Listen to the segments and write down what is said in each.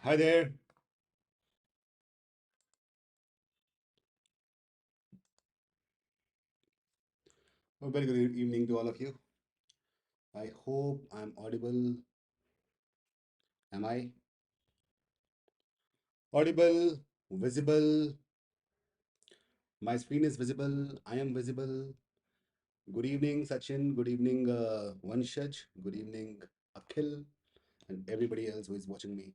Hi there. A very good evening to all of you. I hope I'm audible. Am I audible? Visible? My screen is visible. I am visible. Good evening, Sachin. Good evening, Vanshaj. Good evening, Akhil, and everybody else who is watching me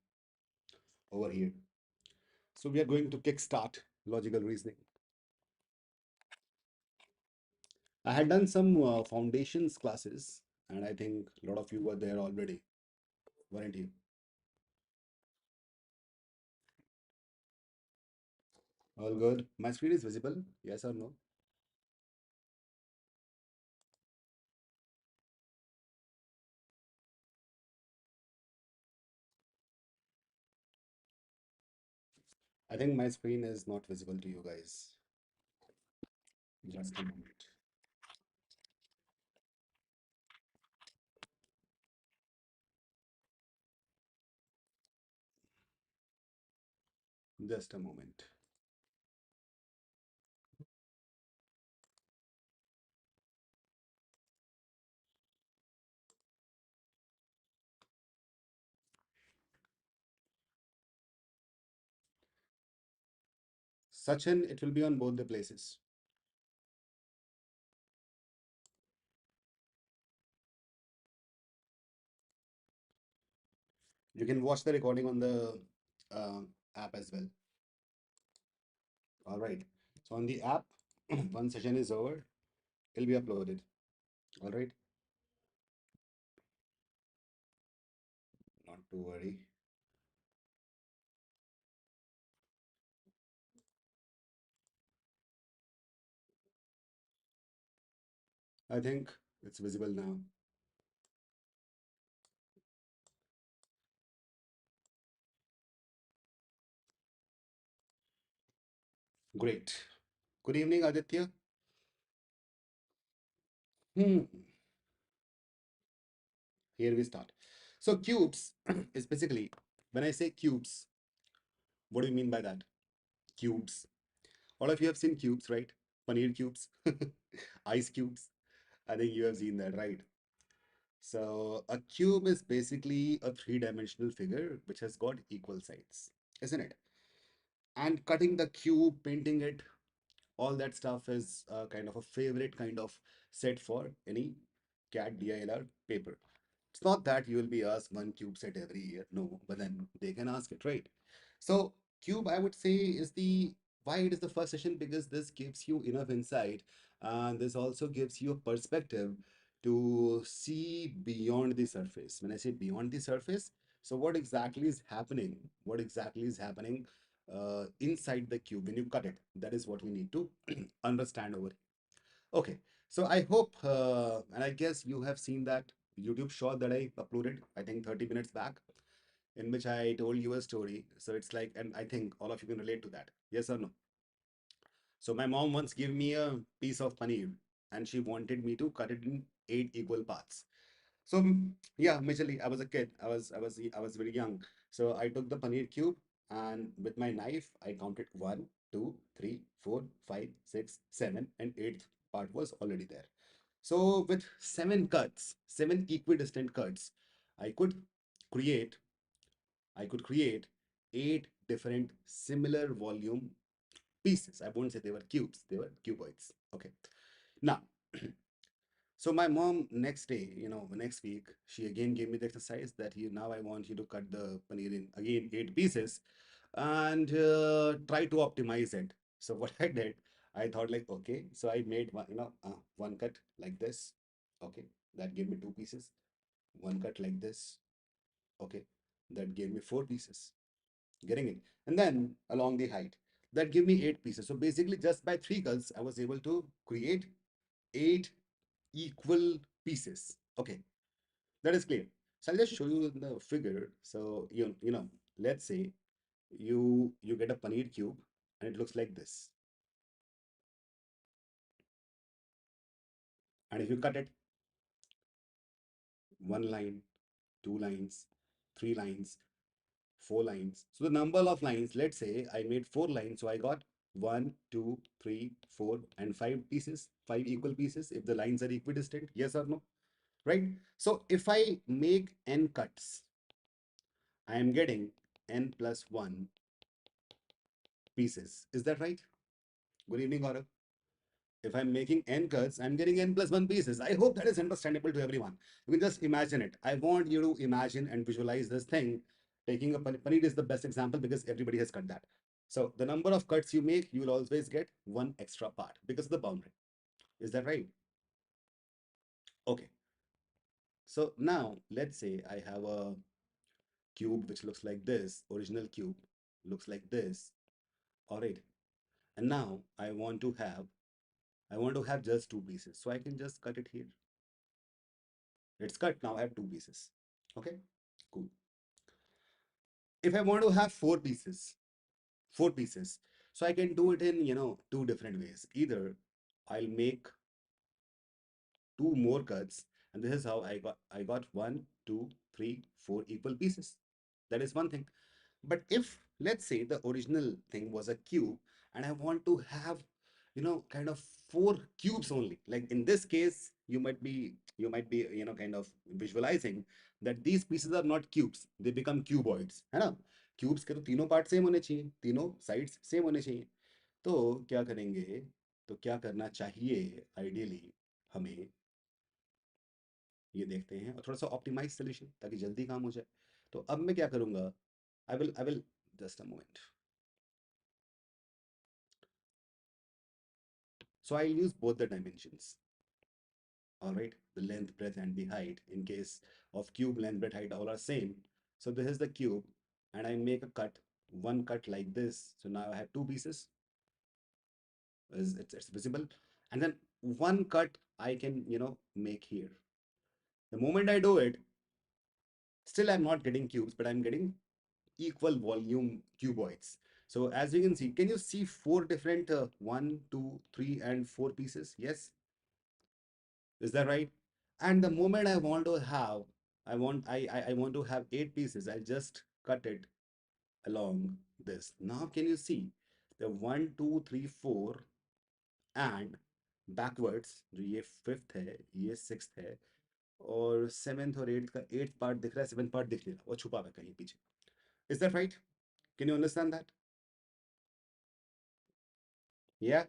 over here. So we are going to kickstart logical reasoning. I had done some foundations classes, and I think a lot of you were there already, weren't you? All good. My screen is visible. Yes or no? I think my screen is not visible to you guys. Just a moment. Just a moment. Sachin, it will be on both the places. You can watch the recording on the uh, app as well. All right. So on the app, one session is over, it'll be uploaded. All right. Not to worry. I think it's visible now. Great. Good evening, Aditya. Hmm. Here we start. So cubes is basically, when I say cubes, what do you mean by that? Cubes. All of you have seen cubes, right? Paneer cubes, ice cubes. I think you have seen that, right? So a cube is basically a three-dimensional figure which has got equal sides, isn't it? And cutting the cube, painting it, all that stuff is kind of a favorite kind of set for any CAD DILR paper. It's not that you will be asked one cube set every year, no, but then they can ask it, right? So cube, I would say, is the why it is the first session because this gives you enough insight and this also gives you a perspective to see beyond the surface. When I say beyond the surface, so what exactly is happening? What exactly is happening inside the cube when you cut it? That is what we need to understand over here. Okay, so I hope, and I guess you have seen that YouTube short that I uploaded, I think 30 minutes back, in which I told you a story. So it's like, and I think all of you can relate to that. Yes or no? So my mom once gave me a piece of paneer and she wanted me to cut it in eight equal parts. So yeah, majorly I was a kid. I was very young. So I took the paneer cube and with my knife I counted one, two, three, four, five, six, seven, and eighth part was already there. So with seven cuts, seven equidistant cuts, I could create I could create eight different similar volume pieces. I won't say they were cubes, they were cuboids. Okay. Now, so my mom next day, next week, she again gave me the exercise that now I want you to cut the paneer in again eight pieces and try to optimize it. So what I did, I thought like, okay, so I made one cut like this. Okay, that gave me two pieces. One cut like this. Okay, that gave me four pieces. Getting it? And then along the height, that gave me eight pieces. So basically, just by three cuts, I was able to create eight equal pieces. Okay, that is clear. So I'll just show you the figure. So let's say you get a paneer cube and it looks like this. And if you cut it one line, two lines, three lines, four lines. So the number of lines, let's say I made four lines, so I got one, two, three, four, and five pieces, five equal pieces if the lines are equidistant, yes or no, right? So if I make n cuts, I am getting n plus one pieces. Is that right? Good evening, Gaurav. If I'm making n cuts, I'm getting n plus one pieces. I hope that is understandable to everyone. You can just imagine it. I want you to imagine and visualize this thing. Taking a paneer is the best example because everybody has cut that. So the number of cuts you make, you will always get one extra part because of the boundary. Is that right? Okay. So now let's say I have a cube which looks like this, original cube looks like this. All right. And now I want to have just two pieces. So I can just cut it here. It's cut. Now I have two pieces. Okay, cool. If I want to have four pieces, so I can do it in, two different ways. Either I'll make two more cuts, and this is how I got one, two, three, four equal pieces. That is one thing. But if let's say the original thing was a cube and I want to have, kind of four cubes only, like in this case, you might be, kind of visualizing that these pieces are not cubes, they become cuboids, है ना? Cubes के तो तीनों part same होने चाहिए, तीनों sides same होने चाहिए. तो क्या करेंगे, तो क्या करना चाहिए आइडियली हमें, ये देखते हैं और थोड़ा सा ऑप्टिमाइज सोल्यूशन ताकि जल्दी काम हो जाए. तो अब मैं क्या करूंगा, I will just a moment. So I'll use both the dimensions. All right, the length, breadth, and the height. In case of cube, length, breadth, height, all are same. So this is the cube, and I make a cut, one cut like this. So now I have two pieces. It's visible, and then one cut I can make here. The moment I do it, still I'm not getting cubes, but I'm getting equal volume cuboids. So as you can you see four different one, two, three, and four pieces? Yes. Is that right? And the moment I want to have, I want to have eight pieces, I'll just cut it along this. Now can you see the one, two, three, four and backwards जो ये fifth है, ये sixth है और seventh और eighth का eighth part दिख रहा है, seventh part दिख नहीं रहा, वो छुपा हुआ है कहीं पीछे. Is that right? Can you understand that? Yeah.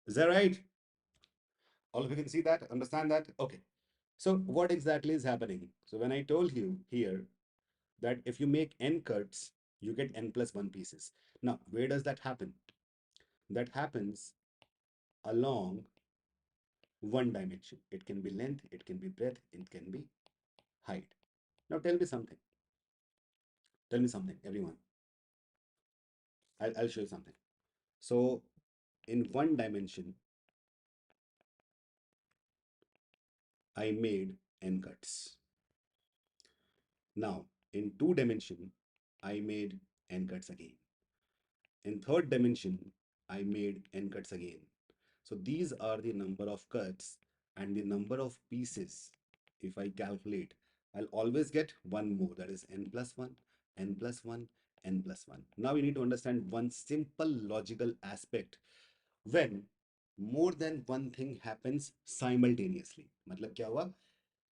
Is that right? All of you can see that, understand that? Okay. So what exactly is happening? So when I told you here that if you make n cuts, you get n plus 1 pieces. Now, where does that happen? That happens along one dimension. It can be length, it can be breadth, it can be height. Now, tell me something. Tell me something, everyone. I'll show you something. So, in one dimension, I made n cuts. Now, in two dimension, I made n cuts again. In third dimension, I made n cuts again. So these are the number of cuts and the number of pieces. If I calculate, I'll always get one more, that is n plus 1, n plus 1, n plus 1. Now we need to understand one simple logical aspect. When more than one thing happens simultaneously, मतलब क्या हुआ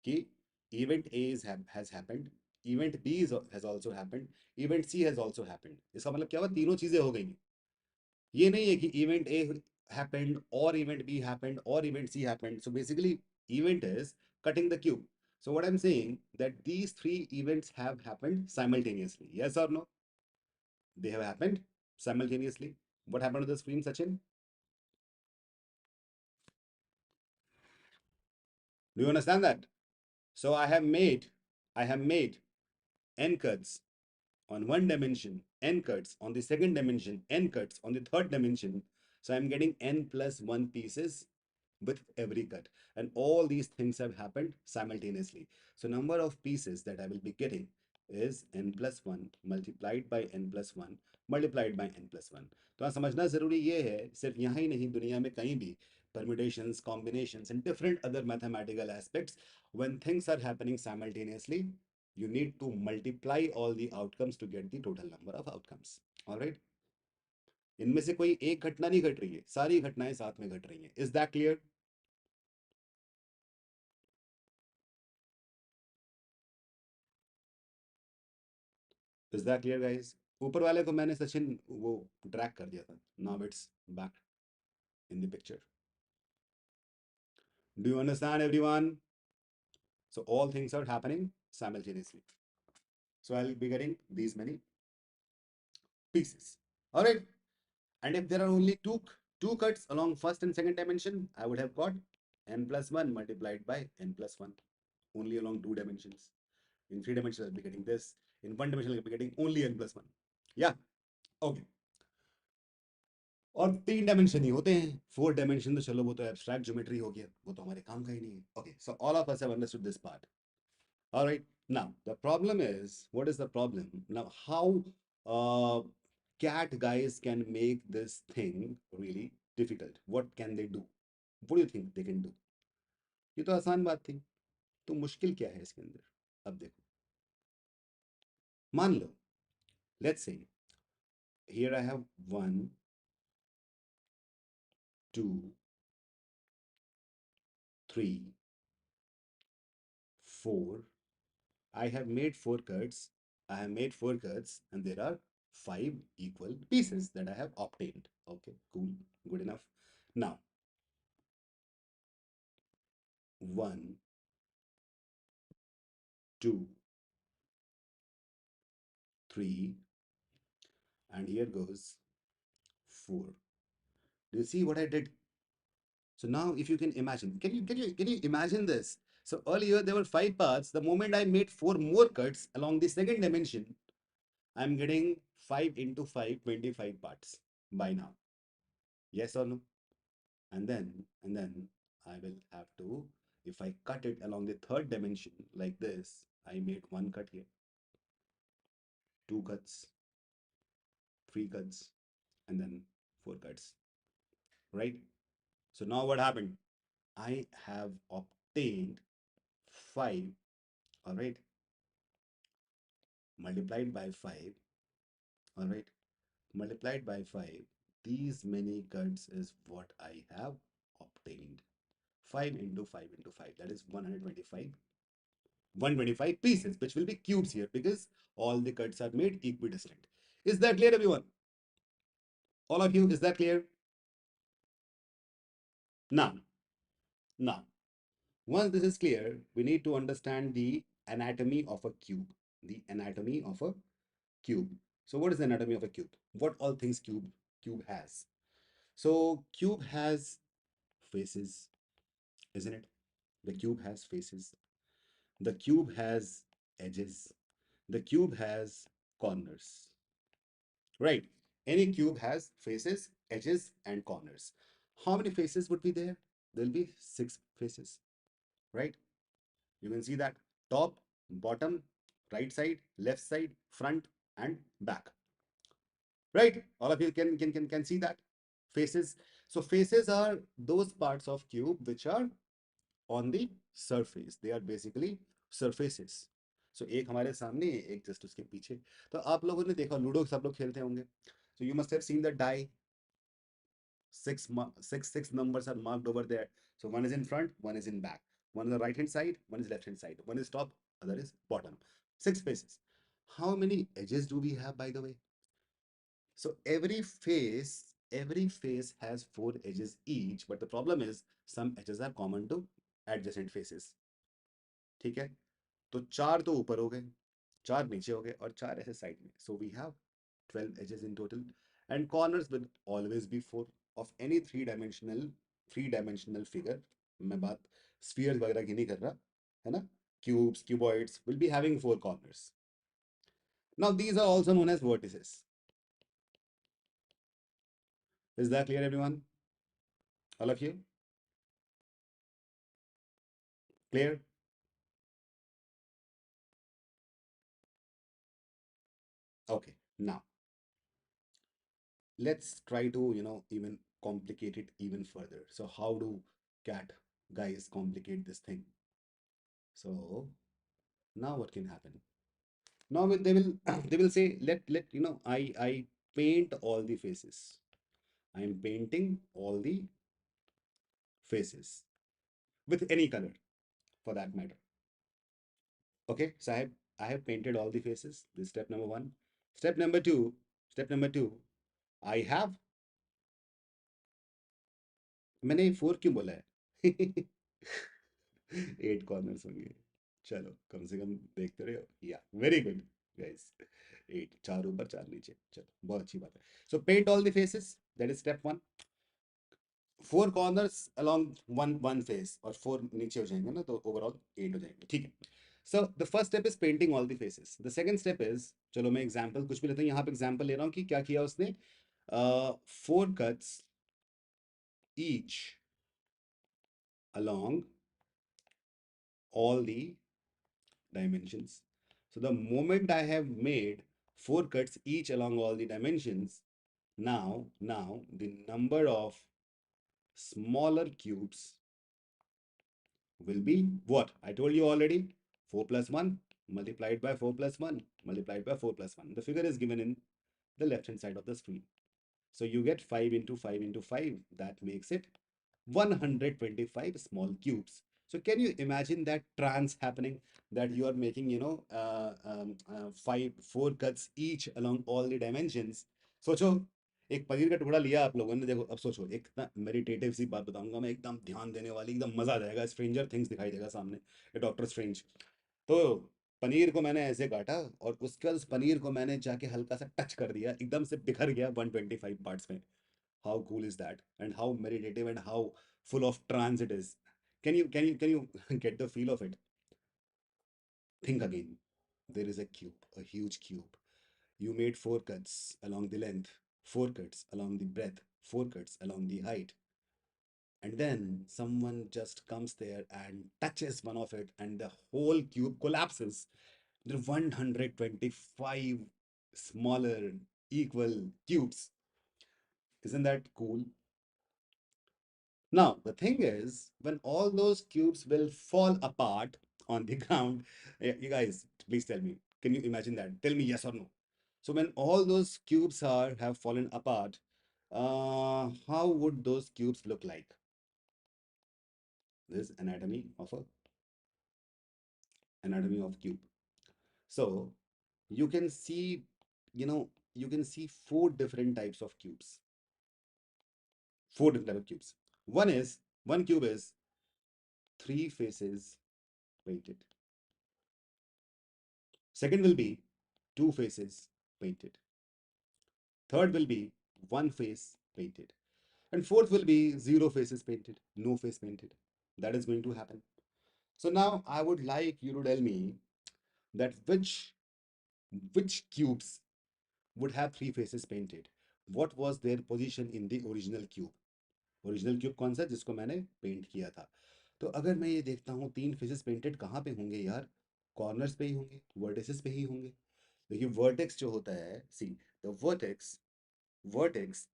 कि event A has happened, event B has also happened, event C has also happened. इसका मतलब क्या हुआ, तीनों चीजें हो गई. ये नहीं है कि event A happened or event B happened or event C happened. So basically event is cutting the cube. So what I'm saying that these three events have happened simultaneously. Yes or no? They have happened simultaneously. What happened to the screen, Sachin? Do you understand that? So I have made n cuts on one dimension, n cuts on the second dimension, n cuts on the third dimension. So I'm getting n plus 1 pieces with every cut. And all these things have happened simultaneously. So number of pieces that I will be getting is n plus 1 multiplied by n plus 1 multiplied by n+1। तो यहाँ समझना जरूरी ये है, सिर्फ यहाँ ही नहीं, दुनिया में कहीं भी permutations, combinations, and different other mathematical aspects, when things are happening simultaneously, you need to multiply all the outcomes to get the total number of outcomes. All right? इनमें से कोई एक घटना नहीं घट रही है, सारी घटनाएं साथ में घट रही हैं। Is that clear? Is that clear guys? ऊपर वाले को मैंने सचिन वो ड्रैग कर दिया था, now it's back in the picture. Do you understand everyone? So all things are happening simultaneously. So I'll be getting these many pieces. All right. And if there are only two cuts along first and second dimension, I would have got n+1 multiplied by n+1 only along 2 dimensions. In 3 dimensions, I'll be getting this. In 1 dimension, I'll be getting only n+1. Yeah. Okay. और 3 dimension ही होते हैं, 4 dimension तो चलो वो तो abstract geometry हो गया, वो तो हमारे काम का ही नहीं है। Okay, so all of us have understood this part. All right. Now, the problem is, what is the problem? Now, how cat guys can make this thing really difficult? What can they do? What do you think they can do? ये तो आसान बात थी, तो मुश्किल क्या है इसके अंदर? अब देखो, मान लो, let's say, here I have 1, 2, 3, 4. I have made 4 cuts. I have made 4 cuts, and there are 5 equal pieces that I have obtained. Okay, cool, good enough. Now, 1, 2, 3, and here goes 4. Do you see what I did? So now, if you can imagine, can you imagine this? So earlier there were 5 paths. The moment I made 4 more cuts along the second dimension, I'm getting 5 into 5, 25 parts by now. Yes or no? And then I will have to, if I cut it along the third dimension like this, I made 1 cut here, 2 cuts, 3 cuts, and then 4 cuts, right? So now what happened? I have obtained 5, all right, multiplied by 5, all right, multiplied by 5. These many cuts is what I have obtained. 5 into 5 into 5, that is 125 pieces, which will be cubes here because all the cuts are made equidistant. Is that clear, everyone? All of you, is that clear? Now, now, once this is clear, we need to understand the anatomy of a cube. The anatomy of a cube. So what is the anatomy of a cube? What all things cube has? So cube has faces, isn't it? The cube has faces. The cube has edges. The cube has corners. Right. Any cube has faces, edges, and corners. How many faces would be there? There'll be 6 faces, right? You can see that top, bottom, right side, left side, front, and back. Right? All of you can see that faces. So faces are those parts of cube which are on the surface. They are basically surfaces. So एक हमारे सामने, एक just उसके पीछे। तो आप लोगों ने देखा, लूडो सब लोग खेलते होंगे। So you must have seen the die. Six numbers are marked over there. So one is in front, one is in back. One is the right hand side, one is left hand side. One is top, other is bottom. 6 faces. How many edges do we have, by the way? So every face has 4 edges each, but the problem is some edges are common to adjacent faces. ठीक है? तो 4 तो ऊपर हो गए, 4 नीचे हो गए और 4 ऐसे साइड में. So we have 12 edges in total, and corners will always be 4 of any three dimensional figure. मैं बात spheres वगैरह की नहीं कर रहा, है ना? Cubes, cuboids will be having 4 corners. Now these are also known as vertices. Is that clear, everyone? All of you? Clear? Okay. Now, let's try to, even complicate it even further. So how do cat guys complicate this thing? So now what can happen? Now they will they will say, let I paint all the faces. I am painting all the faces with any color for that matter. Okay, so I have painted all the faces. This is step number one. Step number two, step number two, I have, मैंने four क्यों बोला है? 8 corners होंगे. चलो कम से कम देखते रहो. या वेरी गुड गाइस. 8, 4 ऊपर 4 नीचे. चलो बहुत अच्छी बात है. So paint all the faces, that is step one. 4 corners along one face, और 4 नीचे हो जाएंगे ना, तो ओवरऑल 8 हो जाएंगे. ठीक है. So the first step is painting all the faces. The second step is, चलो मैं एग्जांपल कुछ भी लेता हूँ. यहाँ पे एग्जांपल ले रहा हूँ कि क्या किया उसने. 4 cuts each along all the dimensions. So the moment I have made 4 cuts each along all the dimensions, now the number of smaller cubes will be what? I told you already, 4 plus 1 multiplied by 4 plus 1 multiplied by 4 plus 1. The figure is given in the left hand side of the screen. So you get 5 into 5 into 5. That makes it 125 small cubes. So can you imagine that trance happening, that you are making, 4 cuts each along all the dimensions. सोचो, एक पनीर का टुकड़ा लिया आप लोगों ने. देखो अब सोचो, एक ना मेडिटेटिव सी बात बताऊंगा मैं, एकदम ध्यान देने वाली, एकदम मजा आ जाएगा. स्ट्रेंजर थिंग्स दिखाई देगा सामने, ये डॉक्टर स्ट्रेंज. तो पनीर को मैंने ऐसे काटा, और उसके बाद उस पनीर को मैंने जाके हल्का सा टच कर दिया, एकदम से बिखर गया 125 पार्ट्स में. How cool is that? And how meditative and how full of trance it is. Can you get the feel of it? Think again. There is a cube, a huge cube. You made 4 cuts along the length, 4 cuts along the breadth, 4 cuts along the height, and then someone just comes there and touches one of it, and the whole cube collapses. There are 125 smaller equal cubes. Isn't that cool? Now, the thing is, when all those cubes will fall apart on the ground, you guys, please tell me, can you imagine that? Tell me yes or no. So when all those cubes have fallen apart, how would those cubes look like? This is anatomy of cube. So you can see, you can see 4 different types of cubes. 4 different types of cubes. One cube is 3 faces painted. Second will be 2 faces painted. Third will be 1 face painted. And fourth will be 0 faces painted, no face painted. That is going to happen. So now I would like you to tell me that which cubes would have 3 faces painted. What was their position in the original cube? Original cube कौन सा, जिसको मैंने paint किया था. तो अगर मैं ये देखता हूँ 3 फेसेस पेंटेड कहाँ पे होंगे यार? कॉर्नर्स पे ही होंगे, वर्टिसेस पे ही होंगे. देखिए वर्टेक्स जो होता है, सी द वर्टेक्स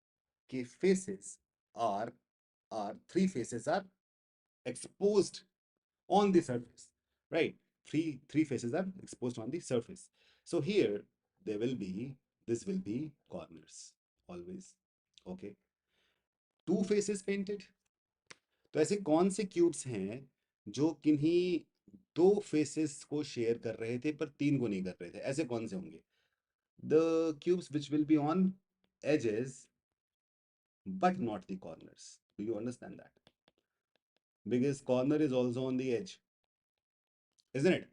के faces are are 3 faces are exposed on the surface, right? Three faces are exposed on the surface. So here there will be, this will be corners always. Okay, 2 faces painted. तो ऐसे कौन से cubes हैं जो किन्हीं 2 faces को share कर रहे थे पर 3 को नहीं कर रहे थे? ऐसे कौन से होंगे? The cubes which will be on edges but not the corners. Do you understand that? Because corner is also on the edge, isn't it?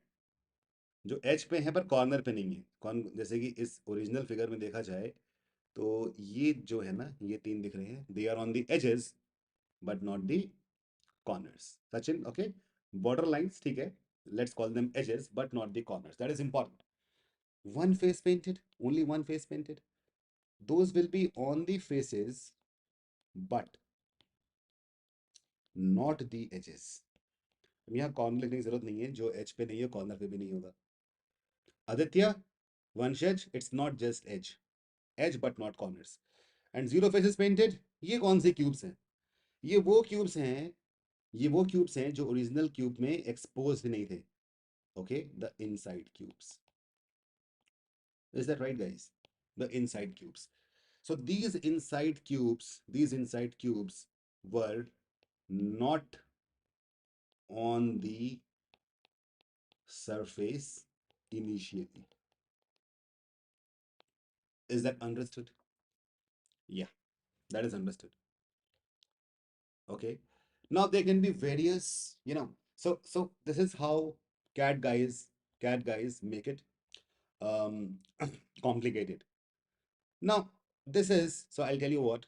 जो एज पे है पर कॉर्नर पे नहीं है. कौन, जैसे कि इस ओरिजिनल फिगर में देखा जाए तो ये जो है ना, ये 3 दिख रहे हैं, they are on the edges but not the corners. Sachin, okay? Border lines, ठीक है. Let's call them edges, but not the corners. That is important. 1 face painted, only 1 face painted. Those will be on the faces, but not the edges. अब यहाँ corner लिखने की जरूरत नहीं है, जो एज पे नहीं है कॉर्नर पे भी नहीं होगा. आदित्य, वंशज, it's not just edge but not corners. And zero faces painted. ये कौन से क्यूब्स हैं? ये वो क्यूब्स हैं, ये वो क्यूब्स हैं जो ओरिजिनल क्यूब में एक्सपोज नहीं थे। Okay, the inside cubes. Is that right guys? The inside cubes. So these inside cubes were not on the surface initially. Is that understood? Yeah, that is understood. Okay. Now there can be various, so this is how cat guys cat guys make it um complicated. Now this is, so I'll tell you what.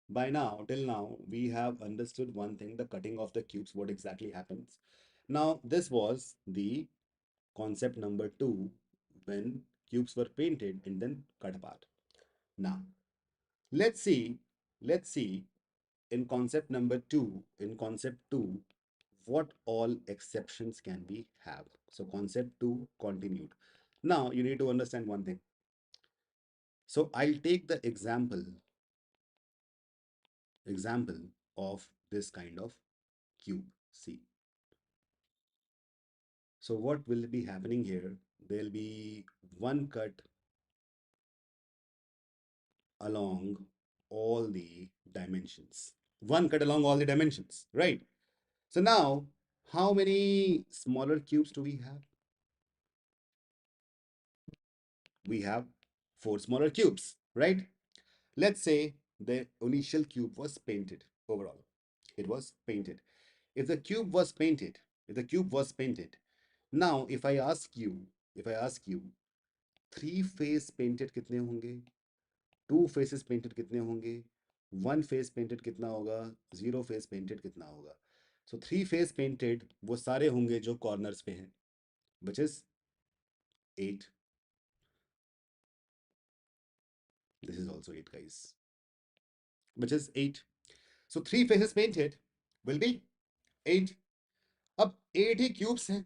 By now, till now, we have understood one thing, the cutting of the cubes, what exactly happens. Now, this was the concept number two, when cubes were painted and then cut apart. Now, let's see, let's see in concept two, what all exceptions can we have. So concept two continued. Now you need to understand one thing. So I'll take the example of this kind of cube. See. So what will be happening here? There'll be one cut along all the dimensions. One cut along all the dimensions, right? So now, how many smaller cubes do we have? We have four smaller cubes, right? Let's say the initial cube was painted overall. It was painted. If the cube was painted, if the cube was painted, now if I ask you, three face painted कितने होंगे? To faces painted कितने होंगे? One face painted कितना होगा? Zero face painted कितना होगा? So three face painted वो सारे होंगे जो कॉर्नर्स पे हैं, which is 8. This is also 8 guys, which is 8. So three faces painted will be 8. अब 8 ही क्यूब्स हैं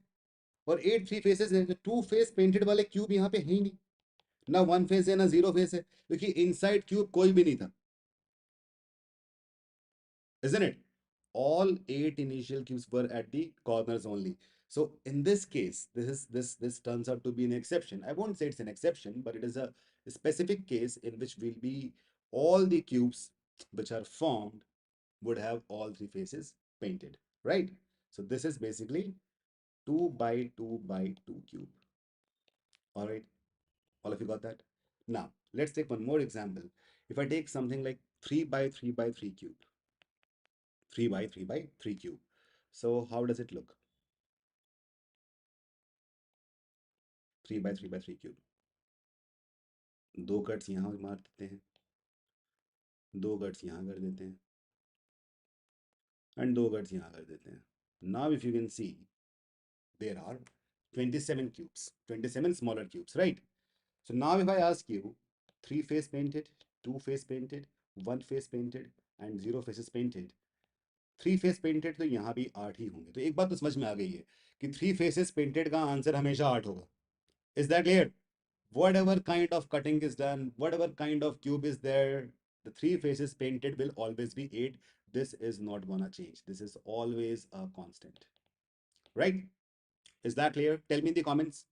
और 8 थ्री फेसेस हैं, तो टू फेस पेंटेड वाले क्यूब यहाँ पे है ही नहीं, ना वन फेस है ना जीरो फेस है, क्योंकि इनसाइड क्यूब कोई भी नहीं था, isn't it? All 8 initial cubes were at the corners only. So in this case, this turns out to be an exception. I won't say it's an exception, but it is a specific case in which will be all the cubes which are formed would have all three faces painted, right? So this is basically 2 by 2 by 2 cube. All right, all of you got that? Now let's take one more example. If I take something like 3 by 3 by 3 cube, 3 by 3 by 3 cube. So how does it look? 3 by 3 by 3 cube. दो cuts यहाँ मार देते हैं, दो cuts यहाँ कर देते हैं, एंड दो कट्स यहाँ कर देते हैं. Now if you can see, there are 27 cubes, 27 smaller cubes, right? So now if I ask you, three face painted, two face painted, one face painted and zero faces painted, three face painted तो यहाँ भी 8 ही होंगे. तो एक बात तो समझ में आ गई है कि थ्री फेसेस पेंटेड का आंसर हमेशा 8 होगा. Is that clear? Whatever kind of cutting is done, whatever kind of cube is there, the three faces painted will always be 8. This is not gonna change. This is always a constant, right? Is that clear? Tell me in the comments.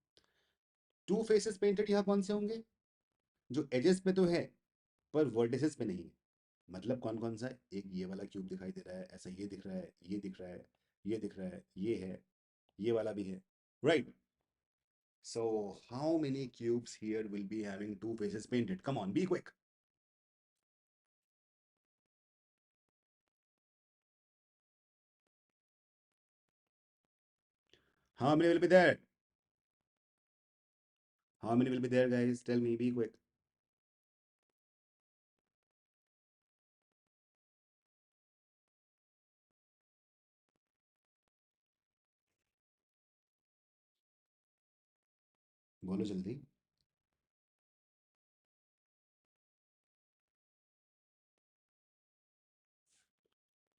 Two faces painted यहाँ कौन से होंगे? जो edges पे तो है पर vertices पे नहीं है. मतलब कौन कौन सा है? एक ये वाला क्यूब दिखाई दे रहा है, ऐसा ये दिख रहा है, ये दिख रहा है, ये दिख रहा है, ये है, ये वाला भी है, right? So how many cubes here will be having two faces painted? Come on, be quick. How many will be there? How many will be there, guys? Tell me, be quick. बोलो जल्दी.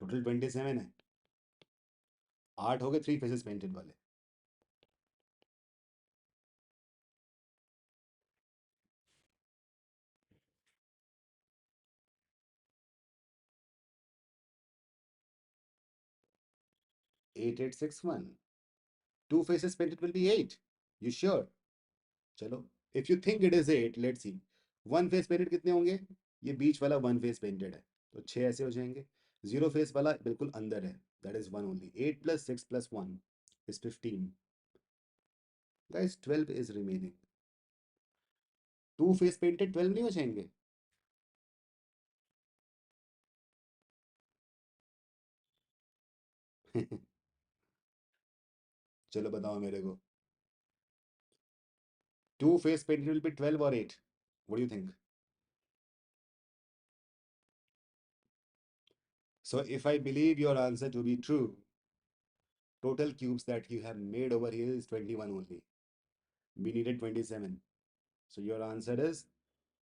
Total 27 है. 8 हो गए three faces painted वाले. 8861. Two faces painted will be 8. You sure? चलो, if you think it is 8, let's see. One face painted कितने होंगे? ये बीच वाला one face painted है, तो 6 ऐसे हो जाएंगे. Zero face वाला बिल्कुल अंदर है, that is 1 only. 8 plus 6 plus 1 is 15. Guys, 12 is remaining. Two face painted 12 नहीं हो जाएंगे? चलो बताओ मेरे को. Two face painted will be 12 or 8? What do you think? So if I believe your answer to be true, total cubes that you have made over here is 21 only. We needed 27. So your answer is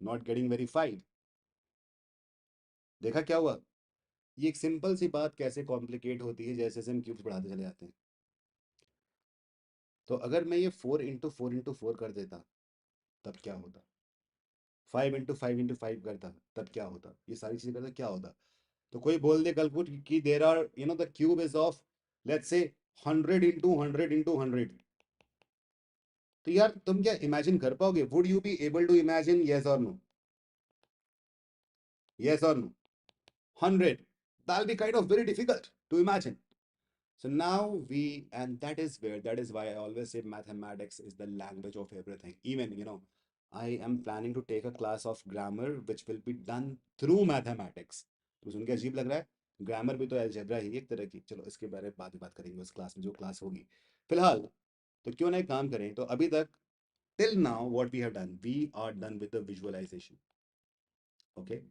not getting verified. देखा क्या हुआ? ये एक simple सी बात कैसे complicate होती है जैसे जैसे हम क्यूब्स बढ़ाते चले जाते हैं. तो अगर मैं ये 4 into 4 into 4 कर देता, तब क्या होता? 5 into 5 into 5 करता, तब क्या होता? ये सारी चीजें करता, क्या होता? तो कोई बोल दे कल को कि there are the cube is of let's say 100 into 100 into 100. तो यार तुम क्या इमेजिन कर पाओगे? Would you be able to imagine? Yes और नो? यस और no? 100, that'll be kind of very difficult to imagine. So now and that is why I always say mathematics is the language of everything. Even, I am planning to take a class of grammar which will be done through mathematics. तो सुन के अजीब लग रहा है? Grammar भी तो algebra ही एक तरह की. चलो इसके बारे में बाद में बात करेंगे उस क्लास में, जो क्लास होगी. फिलहाल तो क्यों ना एक काम करें. तो अभी तक till now what we have done, we are done with the visualization. Okay,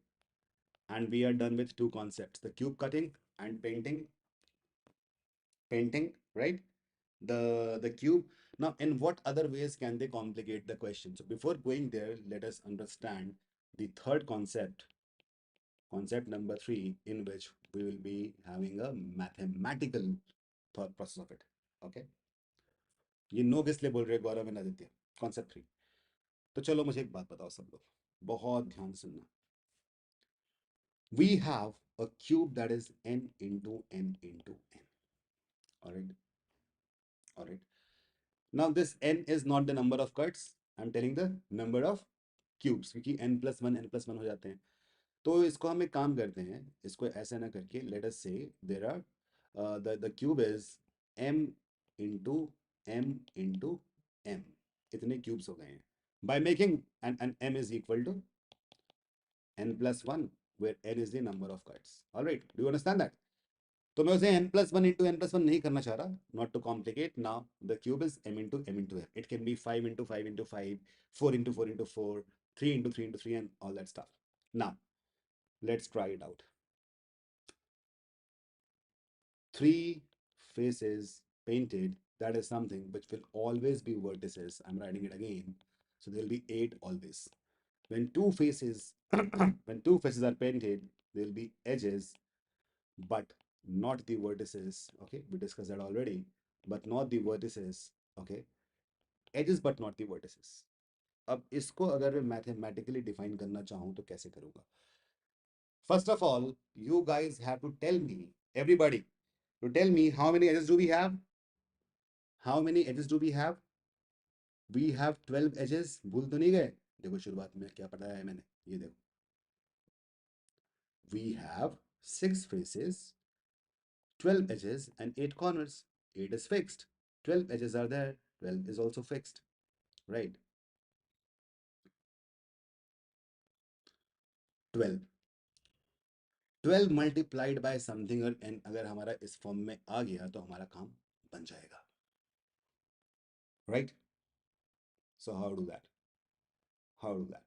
and we are done with two concepts, the cube cutting and painting, right? The cube. Now in what other ways can they complicate the question? So before going there, let us understand the third concept number 3, in which we will be having a mathematical thought process of it. Okay, ये no किस लिए बोल रहे गौरव and Aditya? Concept 3. तो चलो मुझे एक बात बताओ सब लोग, बहुत ध्यान सुनना. We have a cube that is n into n into n. All right, all right. Now this n is not the number of cuts. I'm telling the number of cubes, क्योंकि n+1 हो जाते हैं. तो इसको हम एक काम करते हैं, इसको ऐसा ना करके let us say there are the cube is m into m into m. इतने cubes हो गए हैं by making and m is equal to n+1, where n is the number of cuts. All right, do you understand that? तो मैं उसे n+1 into n+1 नहीं करना चाह रहा. Not to complicate. Now the cube is m into m into m. It can be 5 into 5 into 5, 4 into 4 into 4, 3 into 3 into 3, and all that stuff. Now let's try it out. 3 faces painted, that is something which will always be vertices. I'm writing it again. So there'll be 8 always. When two faces when two faces are painted, there'll be edges, but not the vertices. Okay, we discussed that already, but not the vertices. Okay, edges but not the vertices. अब इसको अगर मैं mathematically define करना चाहूँ तो कैसे करूँगा? First of all, you guys have to tell me, everybody, to tell me how many edges do we have? How many edges do we have? We have 12 edges. भूल तो नहीं गए? देखो शुरुआत में क्या पढ़ाया है मैंने, ये देखो. We have 6 faces, 12 edges and 8 corners. 8 is fixed. 12 edges are there. 12 is also fixed. Right? 12. 12 multiplied by something, और n अगर हमारा इस फॉर्म में आ गया तो हमारा काम बन जाएगा. Right? So how do that? How do that?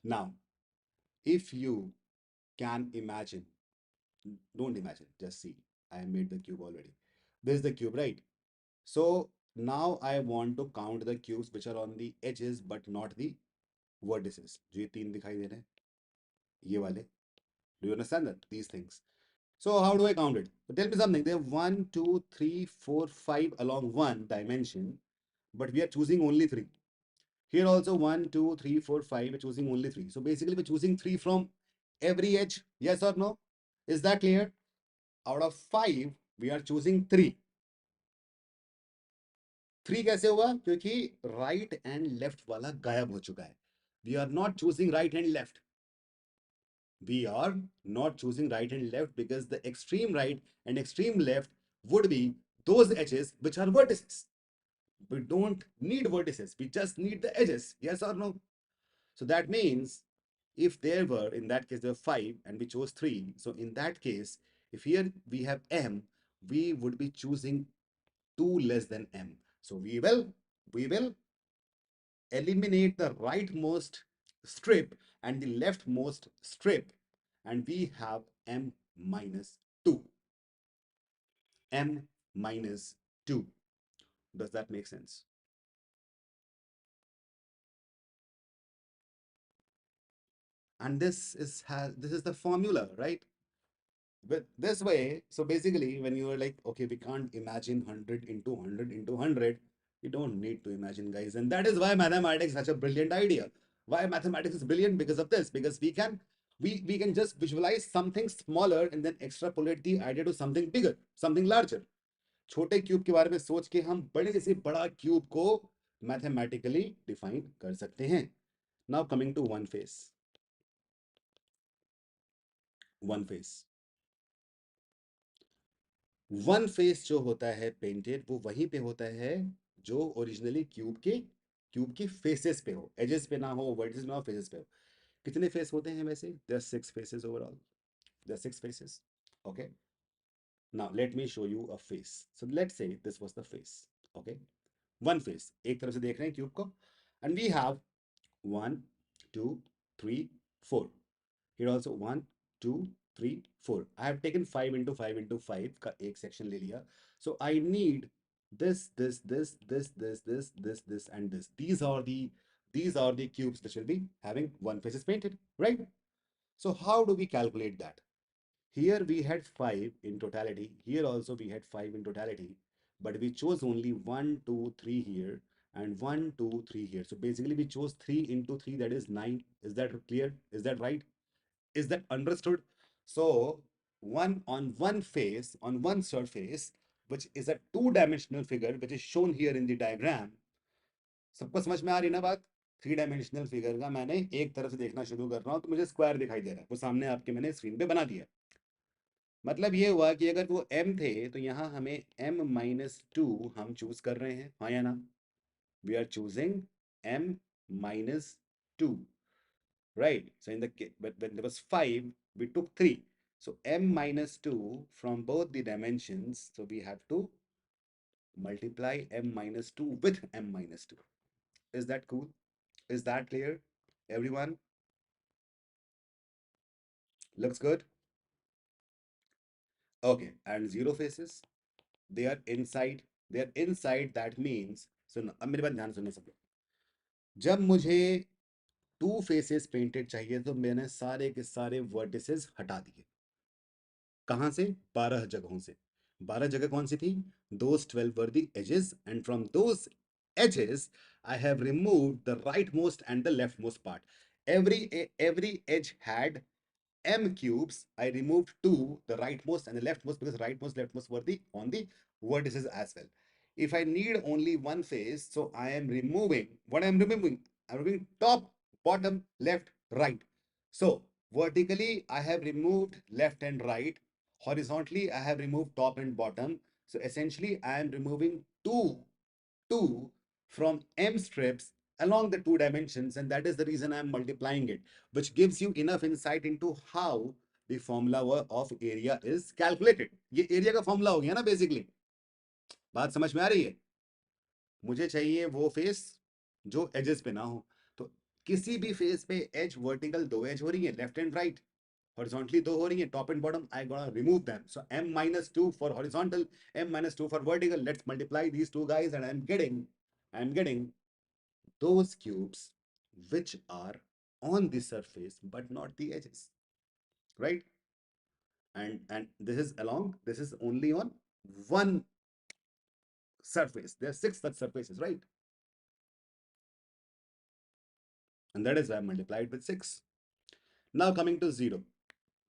Now, if you can imagine, don't imagine, just see. I made the cube already. This is the cube, right? So now I want to count the cubes which are on the edges but not the vertices. जो ये 3 दिखाई दे रहे हैं, ये वाले. Do you understand that? These things. So how do I count it? So tell me something. There are 1, 2, 3, 4, 5 along one dimension, but we are choosing only 3. Here also 1, 2, 3, 4, 5. We're choosing only 3. So basically we're choosing 3 from every edge. Yes or no? Is that clear? Out of 5, we are choosing 3। 3 कैसे हुआ? क्योंकि right and left वाला गायब हो चुका है। We are not choosing right and left, we are not choosing right and left because the extreme right and extreme left would be those edges which are vertices. We don't need vertices, we just need the edges. Yes or no? So that means if there were, in that case, there were 5 and we chose 3. So in that case, if here we have m, we would be choosing 2 less than m. So we will eliminate the rightmost strip and the leftmost strip, and we have m minus 2. M minus 2. Does that make sense? And this is the formula, right? But this way, so basically, when you are like, okay, we can't imagine 100 into 100 into 100, you don't need to imagine, guys. And that is why mathematics is such a brilliant idea. Why mathematics is brilliant? Because of this. Because we can just visualize something smaller and then extrapolate the idea to something bigger, something larger. छोटे cube के बारे में सोच के हम बड़े से बड़ा क्यूब को मैथमेटिकली डिफाइन कर सकते हैं. Now coming to one face. One face जो होता है पेंटेड, वो वहीं पे होता है जो ओरिजिनली क्यूब के फेसेस पे हो, एजेस पे ना हो, वर्टिसेस ना हो, फेसेस पे हो. कितने फेस होते हैं वैसे? There are 6 faces overall. There are 6 faces. Okay. Now let me show you a face. So let's say this was the face. Okay. One face, एक तरफ से देख रहे हैं क्यूब को, and we have 1 2 3 4. Here also 1 2 3 4. I have taken 5 into 5 into 5 का एक section ले लिया. So I need this and this. These are the cubes which will be having one faces painted, right? So how do we calculate that? Here we had 5 in totality. Here also we had 5 in totality, but we chose only 1 2 3 here and 1 2 3 here. So basically we chose 3 into 3, that is 9. Is that clear? Is that right? Is that understood? So one face, on one surface, which is a two-dimensional figure, which is shown here in the diagram. सबको समझ में आ रही ना बात? 3 dimensional figure का मैंने एक तरफ से देखना शुरू कर रहा हूं तो मुझे स्क्वायर दिखाई दे रहा है, वो सामने आपके मैंने स्क्रीन पे बना दिया. मतलब ये हुआ कि अगर वो m थे तो यहाँ हमें m माइनस टू हम चूज कर रहे हैं, हाँ या ना? We are choosing m minus 2. Right? So but when there was 5, we took 3. So m minus 2 from both the dimensions. So we have to multiply m minus 2 with m minus 2. Is that cool? Is that clear? Everyone? Looks good? Okay. And zero faces? They are inside. They are inside. That means, so अब मेरी बात ध्यान सुनने सब लोग. जब मुझे 2 faces painted चाहिए तो मैंने सारे के सारे वर्टिसेस हटा दिए. कहां से? 12 जगहों से. 12 जगह कौन सी थी? Those 12 were the edges, and from those edges I have removed the rightmost and the leftmost part. Every edge had m cubes. I removed 2, the rightmost and the leftmost, because rightmost leftmost were the on the vertices as well. If I need only one face, so I am removing what I'm removing. I'm removing top, bottom, left, right. So vertically I have removed left and right. Horizontally I have removed top and bottom. So essentially I am removing two from m strips along the 2 dimensions, and that is the reason I'm multiplying it, which gives you enough insight into how the formula of area is calculated. ये area का formula हो गया ना basically. बात समझ में आ रही है? मुझे चाहिए वो फेस जो एजेस पे ना हो. तो किसी भी फेस पे एज वर्टिकल 2 एज हो रही है, लेफ्ट एंड राइट. horizontally 2 हो रही है, top and bottom. I gonna remove them. So m minus 2 for horizontal, m minus 2 for vertical. Let's multiply these two guys, and I'm getting those cubes which are on the surface but not the edges, right? And this is only on one surface. There are 6 such surfaces, right? And that is why I multiplied with 6. Now coming to 0.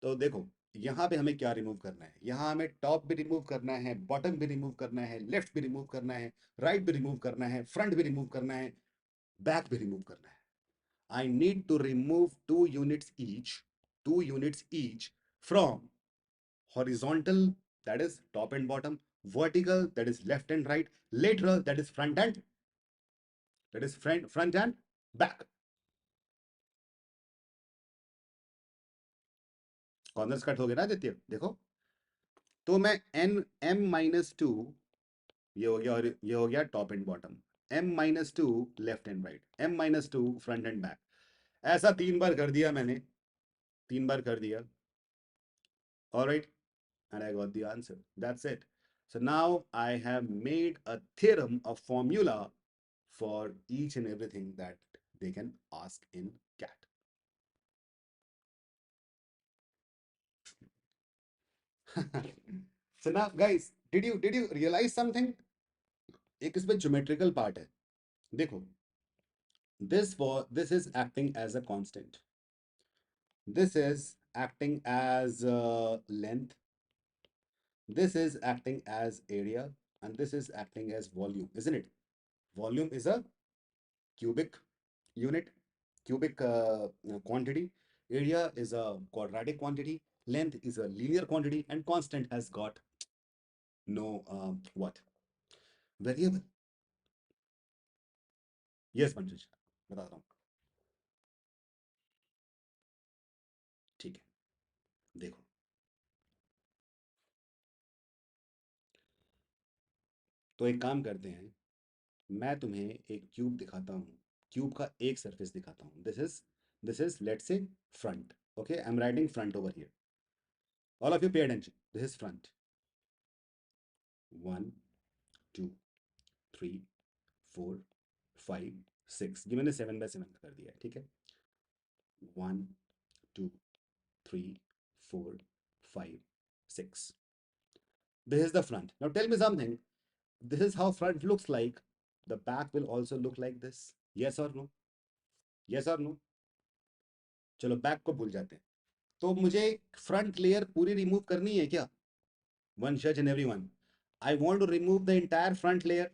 तो देखो, यहाँ पे हमें क्या remove करना है? यहाँ हमें टॉप भी रिमूव करना है, बॉटम भी रिमूव करना है, लेफ्ट भी रिमूव करना है, राइट भी रिमूव करना है, फ्रंट भी रिमूव करना है, बैक भी रिमूव करना है. I need to remove 2 units each from horizontal, that is top and bottom, vertical, that is left and right, lateral, that is front and back. Corners cut हो गए ना आदित्य, देखो. तो मैं m-2, ये हो गया, और ये हो गया top and bottom. m-2 left and right, m-2 front end back. ऐसा 3 बार कर दिया मैंने, 3 बार कर दिया. Alright, and I got the answer. That's it. So now I have made a theorem, a formula for each and everything that they can ask in CAT. So now, guys, did you realize something? एक इसमें geometrical part है. देखो, this is acting as a constant. This is acting as length. This is acting as area, and this is acting as volume, isn't it? Volume is a cubic unit, cubic quantity. Area is a quadratic quantity. Length is a linear quantity, and constant has got no what? Variable. Yes, Pankaj, बता रहा हूँ. ठीक है, देखो. तो एक काम करते हैं, मैं तुम्हें एक क्यूब दिखाता हूँ. क्यूब का एक सरफेस दिखाता हूँ. This is let's say front. Okay, I'm writing front over here. All of you pay attention. This is front. 1 2 3 4 5 6, ये मैंने 7 by 7 कर दिया है, ठीक है. 1 2 3 4 5 6. This is the front. Now tell me something. This is how front looks like. The back will also look like this. Yes or no? Yes or no? चलो back को भूल जाते हैं. तो मुझे फ्रंट लेयर पूरी रिमूव करनी है क्या? One judge and everyone. I want to remove the entire front layer.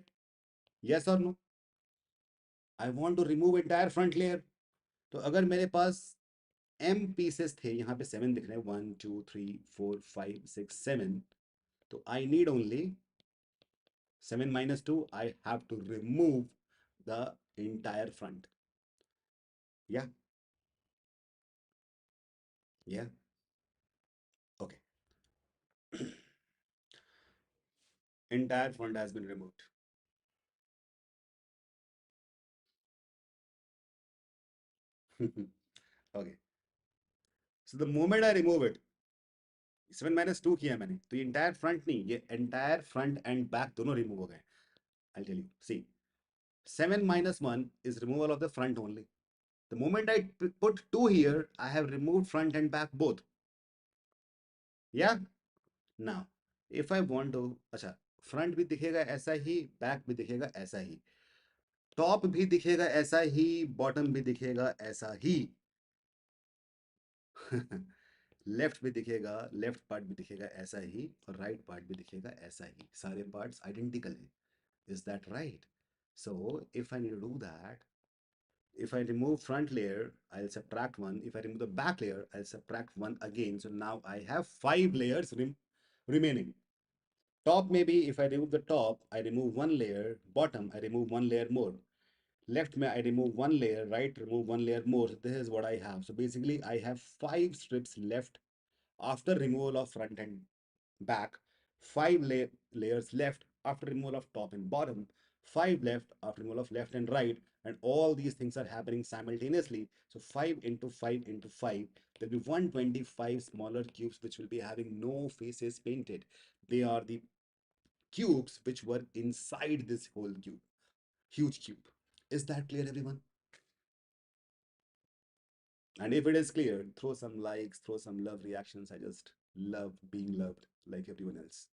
Yes or no? I want to remove entire front layer. तो अगर मेरे पास m pieces थे, यहाँ पे 7 दिख रहे हैं, 1 2 3 4 5 6 7, तो I need only 7 minus 2. I have to remove the entire front. Yeah, yeah, okay. Entire front has been removed. Okay. So the moment I remove it, 7 minus 2 किया मैंने, तो ये entire front नहीं, ये entire front and back दोनों remove हो गए. I'll tell you. See, 7 minus 1 is removal of the front only. The moment I put 2 here, I have removed front and back both. Yeah? Now, if I want to, अच्छा, front भी दिखेगा ऐसा ही, back भी दिखेगा ऐसा ही, top भी दिखेगा ऐसा ही, bottom भी दिखेगा ऐसा ही. लेफ्ट भी दिखेगा, लेफ्ट पार्ट भी दिखेगा ऐसा ही, और राइट पार्ट भी दिखेगा ऐसा ही. सारे पार्ट्स आइडेंटिकल हैं. Is that right? So if I need to do that, if I remove front layer, I'll subtract 1. If I remove the back layer, I'll subtract 1 again. So now I have 5 layers remaining. Top, maybe if I remove the top, I remove 1 layer. Bottom, I remove 1 layer more. Left, I remove 1 layer. Right, remove 1 layer more. So this is what I have. So basically, I have 5 strips left after removal of front and back, 5 layers left after removal of top and bottom, 5 left after removal of left and right, and all these things are happening simultaneously. So 5 into 5 into 5, there'll be 125 smaller cubes which will be having no faces painted. They are the cubes which were inside this whole cube, huge cube. Is that clear, everyone? And if it is clear, throw some likes, throw some love reactions. I just love being loved like everyone else.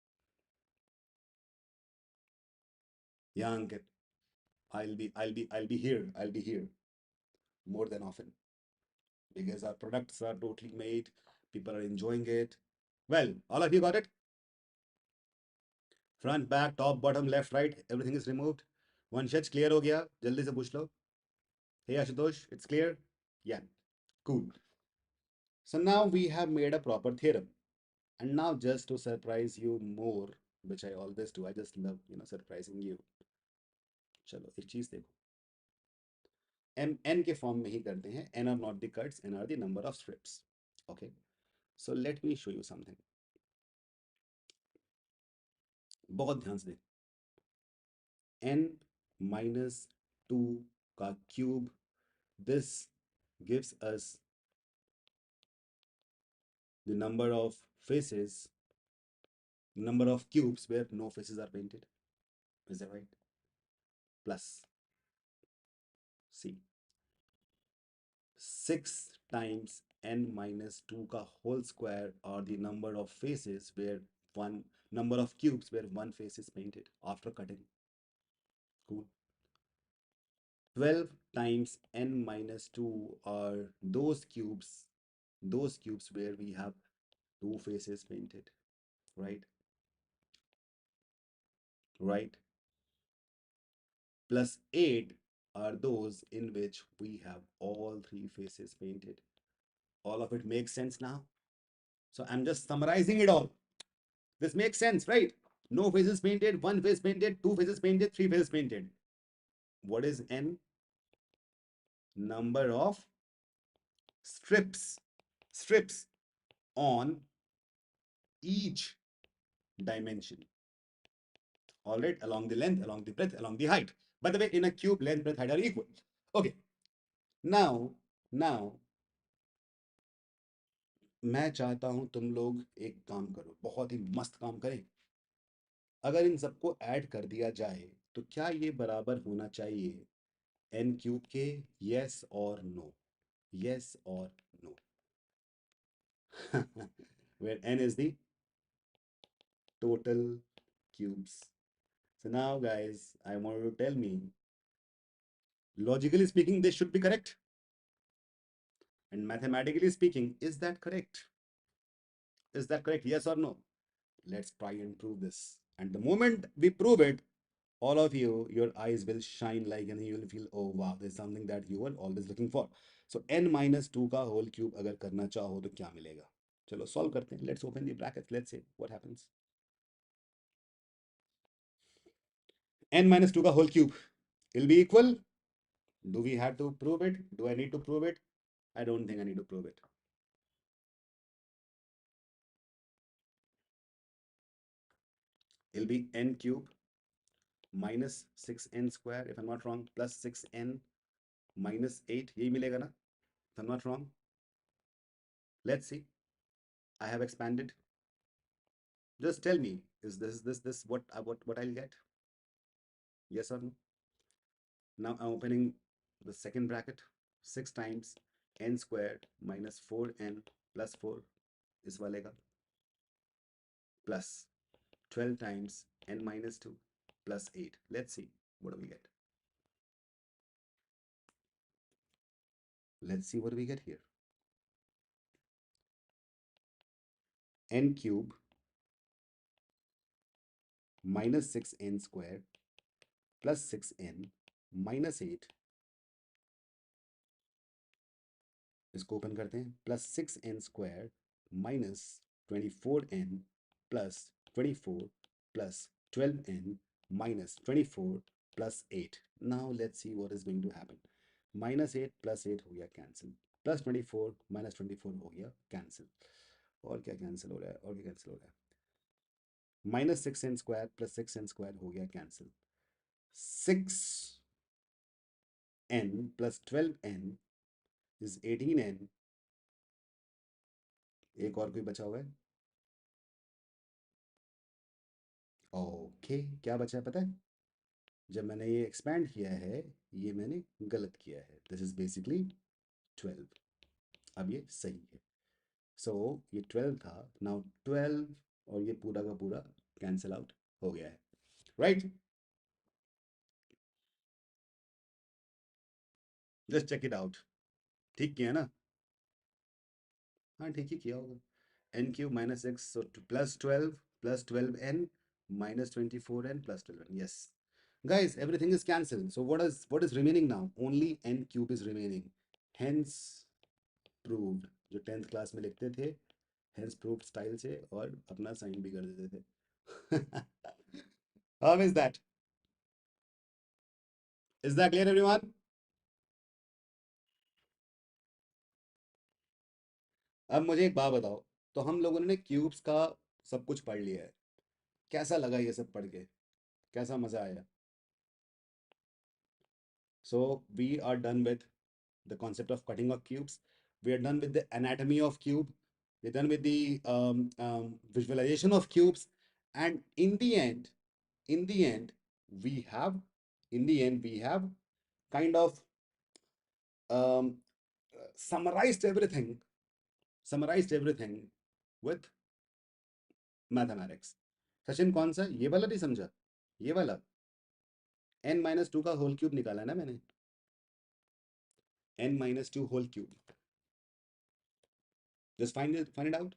Yeah, Ankit, I'll be here. I'll be here more than often because our products are totally made. People are enjoying it. Well, all of you got it? Front, back, top, bottom, left, right, everything is removed. Vanshaj clear हो गया? जल्दी से पूछ लो. Hey Ashutosh, it's clear? Yeah, cool. So now we have made a proper theorem. And now just to surprise you more, which I always do, I just love, surprising you. चलो एक चीज देखो. M n के form में ही करते हैं. N are not the cuts, N are the number of strips. Okay. So let me show you something. बहुत ध्यान से देखो. N minus 2 का cube. This gives us the number of faces, number of cubes where no faces are painted. Is that right? Plus C. 6 times n minus 2 का whole square are the number of faces where one number of cubes where one face is painted after cutting. Cool. 12 times n minus 2 are those cubes where we have two faces painted. Right? Right? Plus 8 are those in which we have all three faces painted. All of it makes sense now. So I'm just summarizing it all. This makes sense, right? No faces painted, one face painted, two faces painted, three faces painted. What is n? Number of strips on each dimension. All right, along the length, along the breadth, along the height. By the way, in a cube, length, breadth, height are equal. Okay. Now, मैं चाहता हूं तुम लोग एक काम करो, बहुत ही मस्त काम करें. अगर इन सबको ऐड कर दिया जाए तो क्या ये बराबर होना चाहिए n क्यूब के? yes or no? Yes or no? Where n is the total cubes. So now guys, I want you to tell me, logically speaking, this should be correct. And mathematically speaking, is that correct? Is that correct? Yes or no? Let's try and prove this. And the moment we prove it, all of you, your eyes will shine like, and you will feel, oh wow, there's something that you were always looking for. So n minus 2 का whole cube अगर करना चाहो तो क्या मिलेगा? चलो solve करते हैं. Let's open the brackets. Let's see what happens. n minus 2 का whole cube will be equal. Do we have to prove it? Do I need to prove it? I don't think I need to prove it. It'll be n cube minus 6n square, if I'm not wrong, plus 6n minus 8. यही मिलेगा ना? If I'm not wrong. Let's see. I have expanded. Just tell me, is this what I'll get? Yes or no? Now I'm opening the second bracket. 6 times n squared minus 4n plus 4 is valega, plus 12 times n minus 2 plus 8. Let's see, what do we get? Let's see what we get here. N cube minus 6n squared plus 6n minus 8. इसको open करते हैं. Plus 6n squared minus 24n plus 24 plus 12n minus 24 plus 8. Now let's see what is going to happen. Minus 8 plus 8 हो गया cancel. Plus 24 minus 24 हो गया cancel. और क्या cancel हो रहा है? और क्या कैंसिल हो रहा है? Minus 6n square plus 6n square हो गया cancel. 6n plus 12n is 18n. एक और कोई बचा हुआ है? ओके, क्या बचा है पता है? जब मैंने ये एक्सपैंड किया है, ये मैंने गलत किया है. This is basically 12. अब ये सही है. सो ये 12 था. नाउ 12 और ये पूरा का पूरा कैंसिल आउट हो गया है. Right? Just check it out. ठीक किया ना? हाँ, ठीक ही किया होगा. n cube minus x, so to plus 12 plus 12n minus 24n plus 12n. Yes. Guys, everything is cancelled. So what is remaining now? Only n cube is remaining. Hence proved. जो 10th class में लिखते थे, hence proved style से और अपना sign भी कर देते थे. How is that? Is that clear everyone? अब मुझे एक बात बताओ. तो हम लोगों ने क्यूब्स का सब कुछ पढ़ लिया है. कैसा लगा ये सब पढ़ के? कैसा मजा आया? So we are done with the concept of cutting of cubes. We are done with the anatomy of cube. We're done with the visualization of cubes. And in the end, we have, kind of um, summarized everything, with mathematics. Sachin कौन सा? ये वाला नहीं समझा? ये वाला n-2 का whole cube निकाला ना मैंने. n-2 whole cube. Just find it out.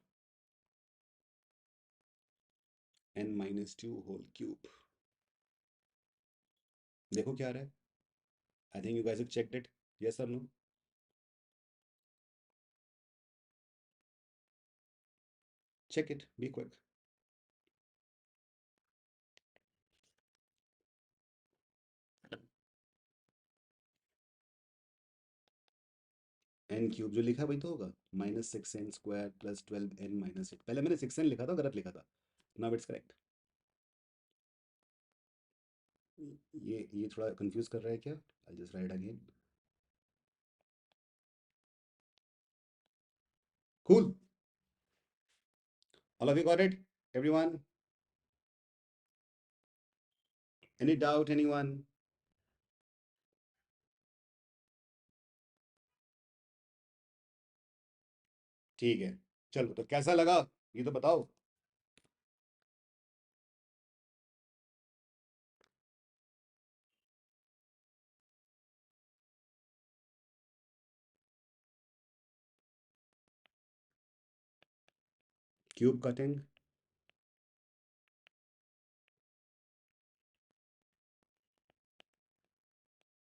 n-2 whole cube. देखो क्या आ रहा है. I think you guys have checked it. Yes or no? Check it. Be quick. n cube जो लिखा वही तो होगा. -6n² + 12n-8. पहले मैंने 6n लिखा था, गलत लिखा था. Now it's correct. ये थोड़ा कंफ्यूज कर रहा है क्या? I'll just write again. Cool. All of you got it? Everyone? Any doubt? Anyone? ठीक है. चलो तो कैसा लगा ये तो बताओ. Cube cutting,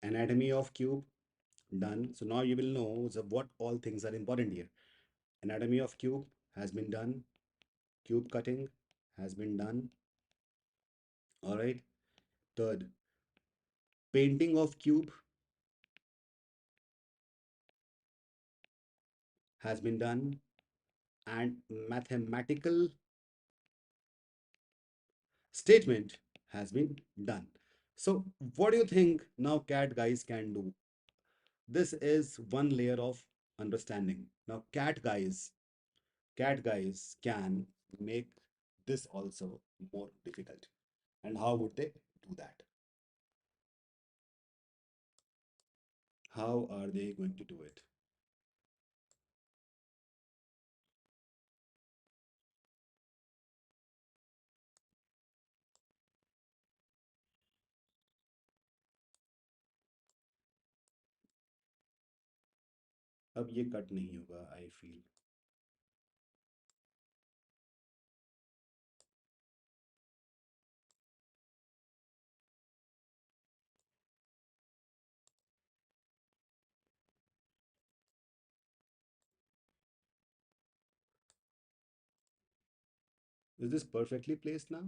anatomy of cube, done. So now you will know what all things are important here. Anatomy of cube has been done. Cube cutting has been done. All right. Third, painting of cube has been done, and mathematical statement has been done. So what do you think now cat guys can do? This is one layer of understanding. Now cat guys can make this also more difficult. And how would they do that? How are they going to do it? अब ये cut नहीं होगा, I feel. Is this perfectly placed now?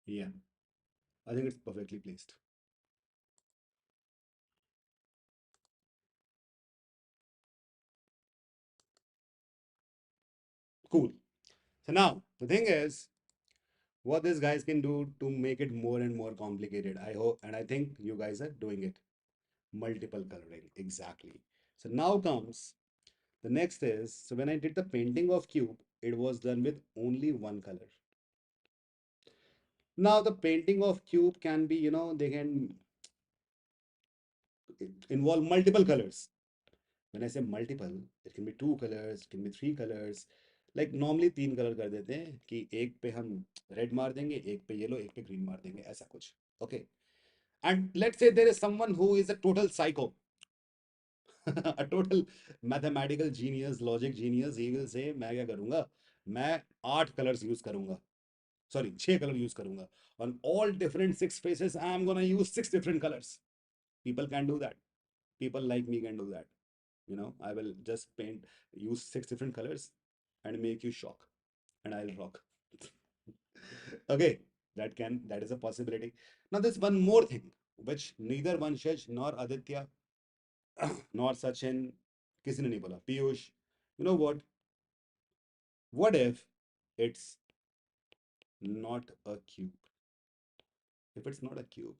Yeah, I think it's perfectly placed. Cool. So now the thing is, what these guys can do to make it more and more complicated. I hope, and I think you guys are doing it. Multiple coloring, exactly. So now comes the next is, so when I did the painting of cube, it was done with only one color. Now the painting of cube can be, they can involve multiple colors. When I say multiple, it can be two colors, it can be three colors. Like normally तीन colour कर देते हैं कि एक पे हम red मार देंगे, एक पे येलो, एक पे ग्रीन मार देंगे, ऐसा कुछ। Okay, and let's say there is someone who is a total psycho, a total mathematical genius, logic genius. He will say मैं क्या करूंगा, मैं 8 कलर्स यूज करूंगा, सॉरी 6 कलर यूज करूंगा, on all different 6 faces I am gonna use 6 different colors. People can do that. People like me can do that. You know, I will just paint, use 6 different colors and make you shock, and I'll rock. Okay, that is a possibility. Now there's one more thing which neither Vanshaj nor Aditya nor Sachin, किसी ने नहीं बोला, Piyush, you know what if it's not a cube, if it's not a cube,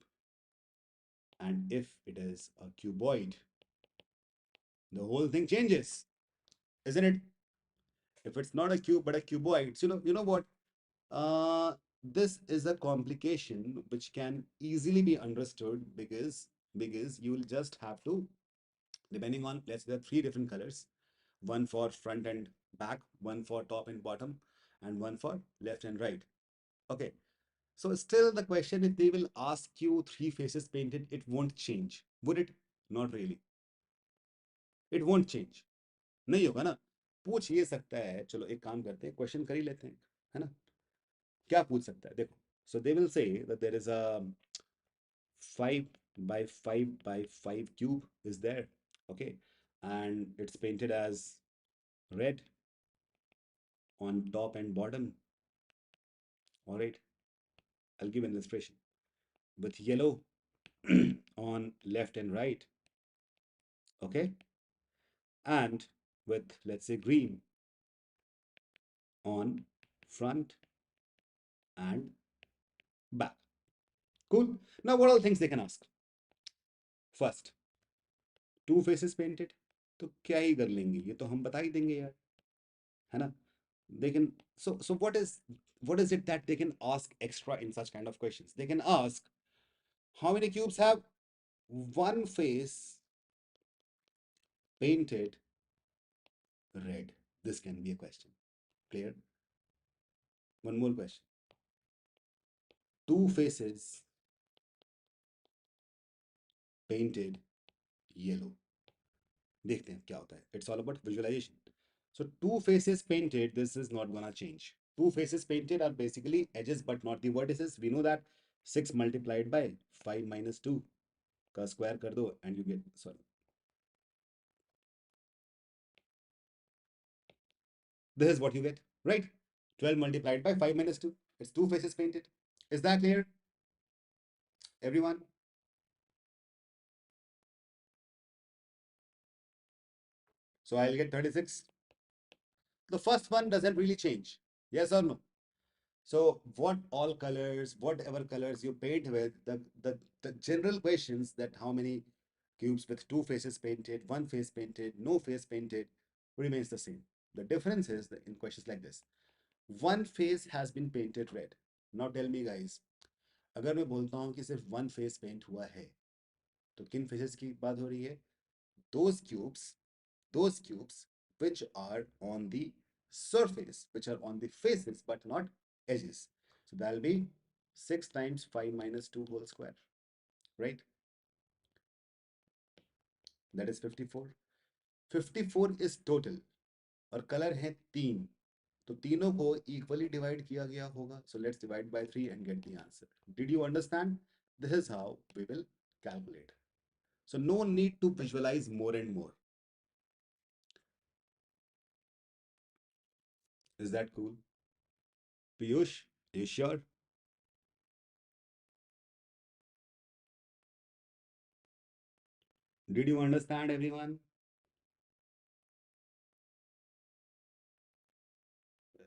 and if it is a cuboid, the whole thing changes, isn't it? If it's not a cube but a cuboid, so you know what, this is a complication which can easily be understood, because you will just have to, depending on, let's say there are 3 different colors, one for front and back, one for top and bottom, and one for left and right. Okay, so still the question, if they will ask you 3 faces painted, it won't change, would it? Not really, it won't change. नहीं होगा ना। पूछ ये सकता है, चलो एक काम करते हैं, क्वेश्चन कर ही लेते हैं, है ना। क्या पूछ सकता है, देखो, so they will say that there is a 5 by 5 by 5 cube is there, okay, and it's painted as red on top and bottom. All right, I'll give an illustration with yellow on left and right, okay, and with, let's say, green on front and back. Cool. Now, what all things they can ask? First, 2 faces painted, तो क्या ही कर लेंगे, ये तो हम बता ही देंगे यार, है ना। They can, so what is it that they can ask extra in such kind of questions? They can ask, how many cubes have one face painted red? This can be a question. Clear? One more question. 2 faces painted yellow. देखते हैं क्या होता है. It's all about visualization. So 2 faces painted, this is not gonna change. 2 faces painted are basically edges but not the vertices. We know that 6 multiplied by 5 minus 2 का square कर दो and you get, sorry, this is what you get, right? 12 multiplied by 5 minus 2. It's 2 faces painted. Is that clear, everyone? So I'll get 36. The first one doesn't really change. Yes or no? So what all colors, whatever colors you paint with, the general questions, that how many cubes with 2 faces painted, 1 face painted, no face painted, remains the same. The difference is that in questions like this, one face has been painted red. Now tell me guys, अगर मैं बोलता हूँ कि सिर्फ 1 face paint हुआ है, तो किन फेसेस की बात हो रही है? those cubes those cubes which are on the surface, which are on the faces but not edges. So that'll be 6 times 5 minus 2 whole square, right? That is 54. 54 is total, और कलर है 3, तो तीनों को इक्वली डिवाइड किया गया होगा. So let's divide by 3 and get the answer. Did you understand? This is how we will calculate. So no need to visualize more and more. Is that cool? Piyush, are you sure? Did you understand, everyone?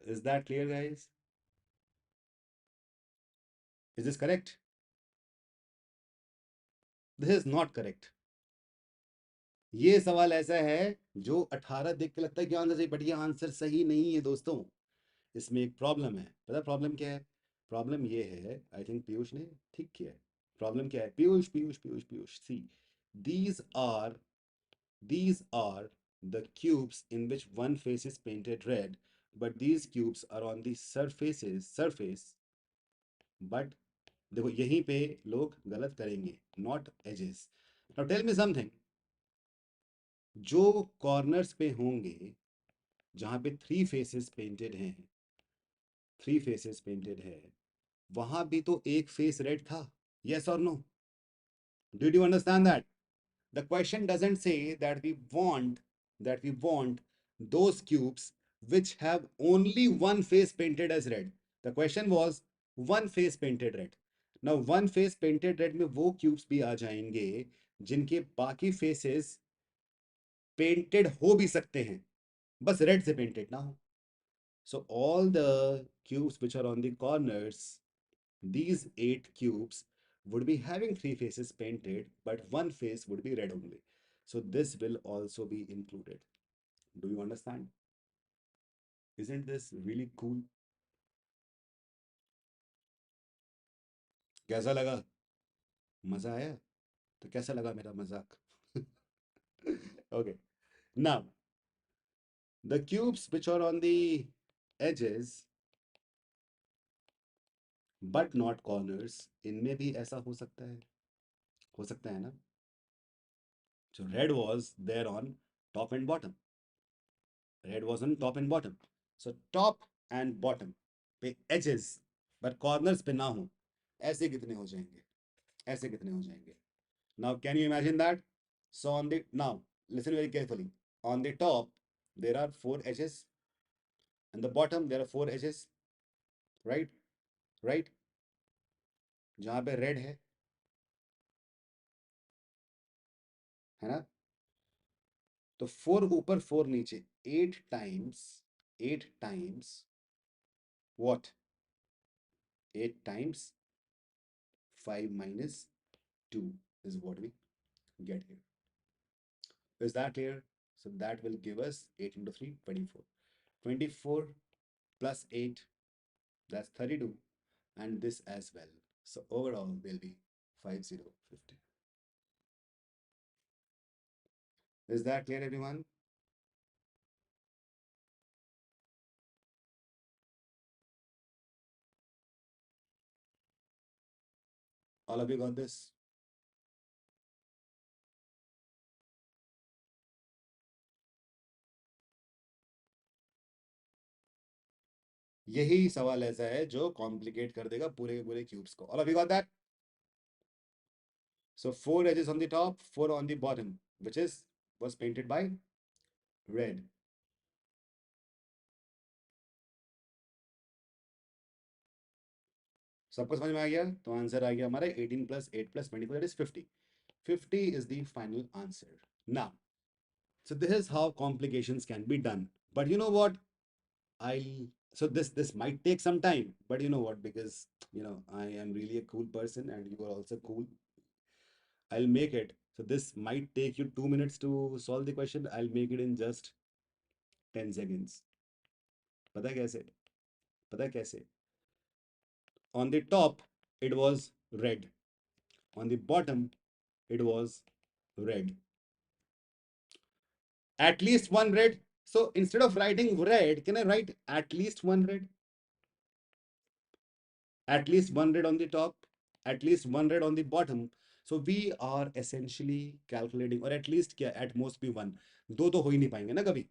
Is that clear, guys? Is this correct? This is not correct. ये सवाल ऐसा है जो 18 देख के लगता है कि आंसर सही, बट ये आंसर सही नहीं है दोस्तों. इसमें एक प्रॉब्लम है. पता प्रॉब्लम क्या है? प्रॉब्लम ये है, आई थिंक पीयूष ने ठीक किया है. प्रॉब्लम क्या है? पीयूष पीयूष पीयूष पीयूष, सी, these are these are the cubes in which one face is painted red, but these cubes are on the surface, but देखो यहीं पे लोग गलत करेंगे, not edges. Now tell me something, जो कॉर्नर्स पे होंगे जहां पे थ्री फेसेस पेंटेड है, वहां भी तो एक फेस रेड था. यस और no? Did you understand that? The question doesn't say that we want those cubes which have only one face painted as red. The question was one face painted red. Now one face painted red में वो cubes भी आ जाएंगे जिनके बाकी faces painted हो भी सकते हैं, बस red से painted ना हो. So all the cubes which are on the corners, these 8 cubes would be having 3 faces painted, but one face would be red only. So this will also be included. Do you understand? Isn't this really cool? कैसा लगा? मजा आया? तो कैसा लगा मेरा मजाक? Okay. Now, the cubes which are on the edges but not corners, इनमें भी ऐसा हो सकता है ना? So red was there on top and bottom. Red was on top and bottom. So top and bottom पे edges but corners पे ना हो, ऐसे कितने हो जाएंगे? ऐसे कितने हो जाएंगे? Now can you imagine that? So on the now listen very carefully. On the top there are 4 edges, and the bottom there are 4 edges, right? Right? जहाँ पे red है ना? तो 4 ऊपर 4 नीचे, 8 times what? 8 times 5 minus 2 is what we get here. Is that clear? So that will give us 8 into 3, 24. 24 plus 8, that's 32. And this as well. So overall will be 5050. Is that clear, everyone? All of you got this? यही सवाल ऐसा है जो complicate कर देगा पूरे के पूरे क्यूब्स को. All of you got that? So 4 edges on the top, 4 on the bottom, which was painted by red. सबको समझ में आ गया? तो आंसर आ गया हमारा 18 plus 8 plus 24, that is 50. 50 is the final answer. Now, so this is how complications can be done. But you know what? I'll so this might take some time, but you know what? Because I am really a cool person and you are also cool. I'll make it. So this might take you 2 minutes to solve the question. I'll make it in just 10 seconds. पता है कैसे? पता है कैसे? On the top, it was red. On the bottom, it was red. At least one red. So instead of writing red, can I write at least one red? At least one red on the top, at least one red on the bottom. So we are essentially calculating, or at least क्या, at most भी one. दो तो हो ही नहीं पाएंगे ना कभी.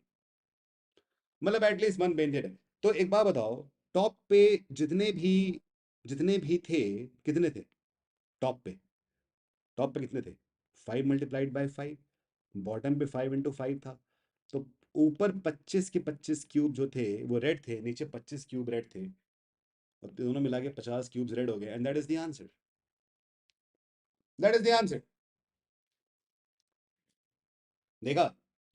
मतलब at least one painted है. तो एक बात बताओ, टॉप पे जितने भी थे, कितने थे टॉप पे? टॉप पे कितने थे? 5 × 5 बॉटम पे 5 × 5 था. तो ऊपर 25 के 25 क्यूब जो थे वो रेड थे, नीचे 25 क्यूब रेड थे, और दोनों मिला के 50 क्यूब्स रेड हो गए. And that is the answer. That is the answer. देखा?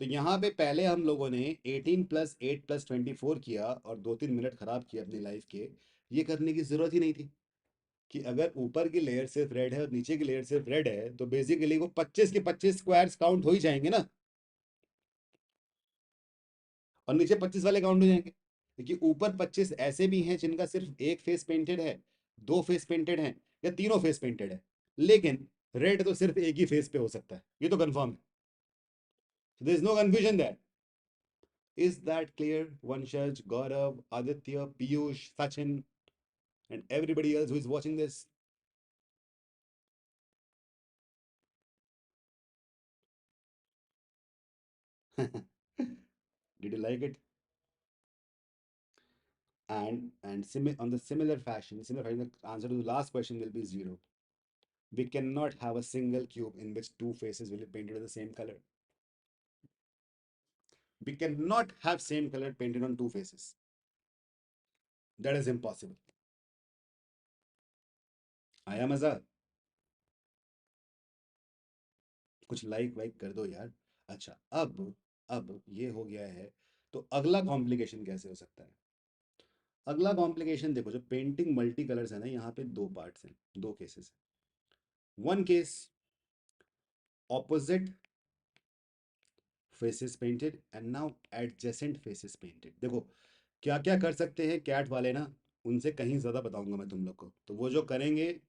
तो यहाँ पे पहले हम लोगों ने 18 + 8 + 24 किया और 2-3 मिनट खराब किए अपनी लाइफ के. ये करने की जरूरत ही नहीं थी कि अगर ऊपर की लेयर सिर्फ रेड है और नीचे की लेयर सिर्फ रेड है तो बेसिकली वो 25 के 25 स्क्वायर्स काउंट हो ही जाएंगे ना, और नीचे 25 वाले काउंट हो जाएंगे. क्योंकि ऊपर 25 ऐसे भी हैं जिनका सिर्फ एक फेस पेंटेड है, दो फेस पेंटेड है, या तीनों फेस पेंटेड है, लेकिन रेड तो सिर्फ एक ही फेस पे हो सकता है. ये तो कंफर्म है. There is no confusion that. Is that clear? Vanshaj, Gaurav, Aditya, Piyush, Sachin, and everybody else who is watching this? Did you like it? And on the similar fashion, the answer to the last question will be zero. We cannot have a single cube in which two faces will be painted with the same color. We cannot have same color painted on two faces. That is impossible. आया मजा? कुछ like वाइक कर दो यार. अच्छा, अब ये हो गया है. तो अगला कॉम्प्लिकेशन कैसे हो सकता है? अगला कॉम्प्लिकेशन देखो, जो पेंटिंग मल्टी कलर्स है ना, यहाँ पे दो पार्ट्स हैं, दो केसेस हैं. One case, opposite faces painted and now adjacent faces painted. देखो क्या क्या कर सकते हैं कैट वाले ना, उनसे कहीं ज्यादा बताऊंगा मैं तुम लोग को. तो वो जो करेंगे,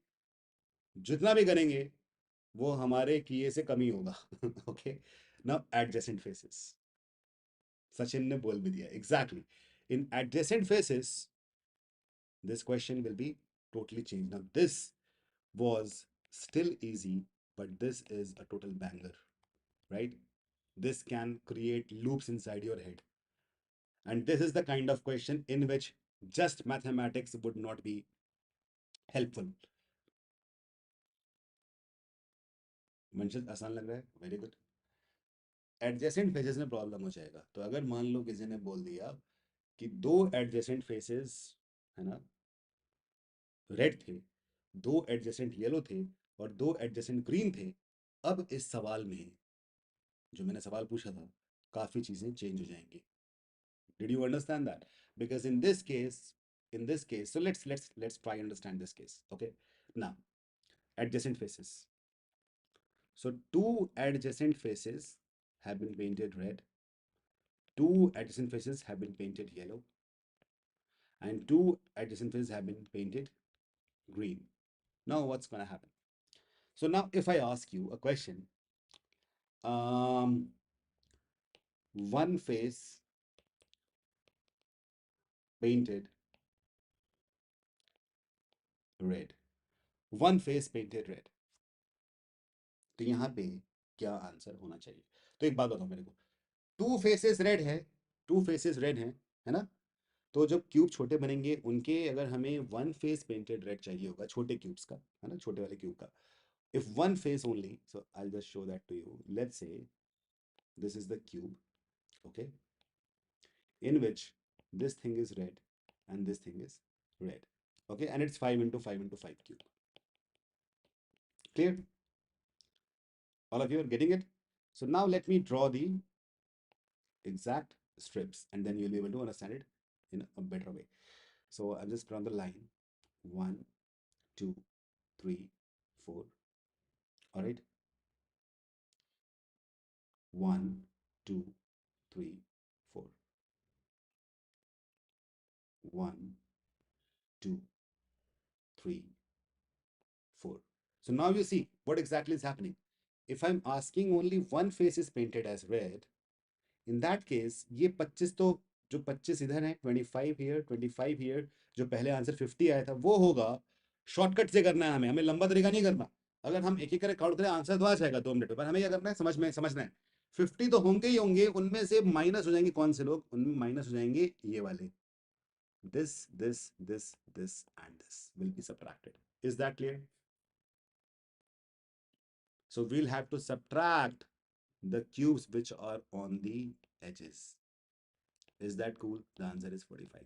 जितना भी करेंगे, वो हमारे किए से कम ही होगा. Okay. Now adjacent faces, Sachin ने बोल भी दिया exactly. In adjacent faces this question will be totally changed. Now, this was still easy, but this is a total banger, right? This can create loops inside your head. And this is the kind of question in which just mathematics would not be helpful. मंशद आसान लग रहा है, very good. Adjacent faces में problem हो जाएगा. तो अगर मान लो किसी ने बोल दिया कि दो एडजेसेंट फेसेस है ना रेड थे, दो एडजेसेंट येलो थे, और दो एडजेसेंट ग्रीन थे, अब इस सवाल में जो मैंने सवाल पूछा था, काफी चीजें चेंज हो जाएंगी. Did you understand that? Because in this case, so let's try and understand this case. Okay, now adjacent faces. So two adjacent faces have been painted red, two adjacent faces have been painted yellow, and two adjacent faces have been painted green. Now what's going to happen? So now if I ask you a question, um one face painted red, one face painted red, तो यहाँ पे क्या answer होना चाहिए? तो एक बात बताओ मेरे को, टू फेसेस रेड है, टू फेसेस रेड है ना? तो जब क्यूब छोटे बनेंगे उनके, अगर हमें वन फेस पेंटेड रेड चाहिए होगा छोटे क्यूब्स का, है ना, छोटे वाले क्यूब का. If one face only, so I just show that to you. Let's say this is the cube, okay, in which this thing is red and this thing is red, okay, and it's 5 into 5 into 5 cube. Clear? All of you are getting it? So now let me draw the exact strips and then you'll be able to understand it in a better way. So I'll just draw the line 1, 2, 3, 4. All right, 1, 2, 3, 4. 1, 2, 3, 4. So now you see what exactly is happening. If I'm asking only one face is painted as red, in that case ये 25 तो, जो 25 इधर है, 25 here, 25 here, जो पहले answer 50 आया था वो होगा. शॉर्टकट से करना है हमें, हमें लंबा तरीका नहीं करना. अगर हम एक एक करके काउंट करें आंसर तो आ जाएगा 2 मिनट में, पर हमें क्या करना है, समझना है. 50 तो होंगे ही होंगे, उनमें से माइनस हो जाएंगे कौन से लोग, उनमें माइनस हो जाएंगे ये वाले. This and this will be subtracted. Is that clear? So we'll have to subtract the cubes which are on the edges. Is that cool? The answer is 45.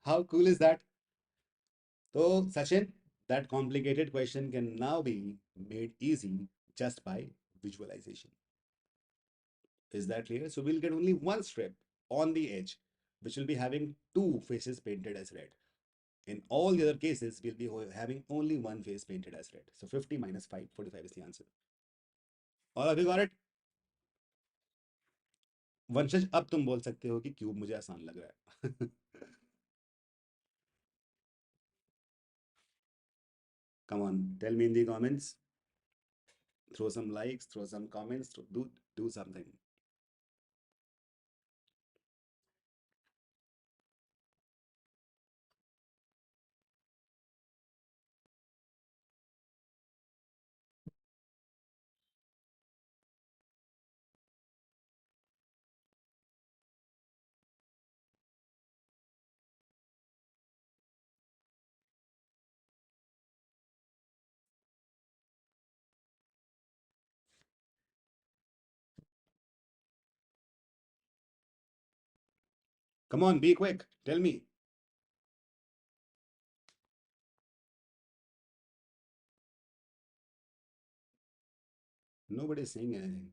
How cool is that? So, Sachin, that complicated question can now be made easy just by visualization. Is that clear? So, we'll get only one strip on the edge, which will be having two faces painted as red. In all the other cases, we'll be having only one face painted as red. So, 50 minus 5, 45 is the answer. All of you got it? वंशज, अब तुम बोल सकते हो कि cube मुझे आसान लग रहा है. Come on, tell me in the comments. Throw some likes, throw some comments, do Do something. Come on, be quick. Tell me. Nobody's saying anything.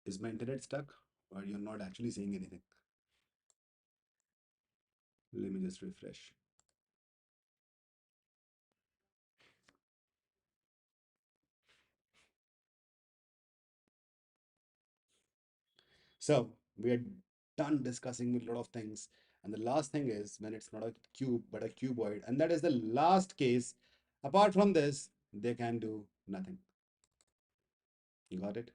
Is my internet stuck? Or you're not actually saying anything? Let me just refresh. So we are done discussing a lot of things. And the last thing is when it's not a cube but a cuboid. And that is the last case. Apart from this, they can do nothing. You got it?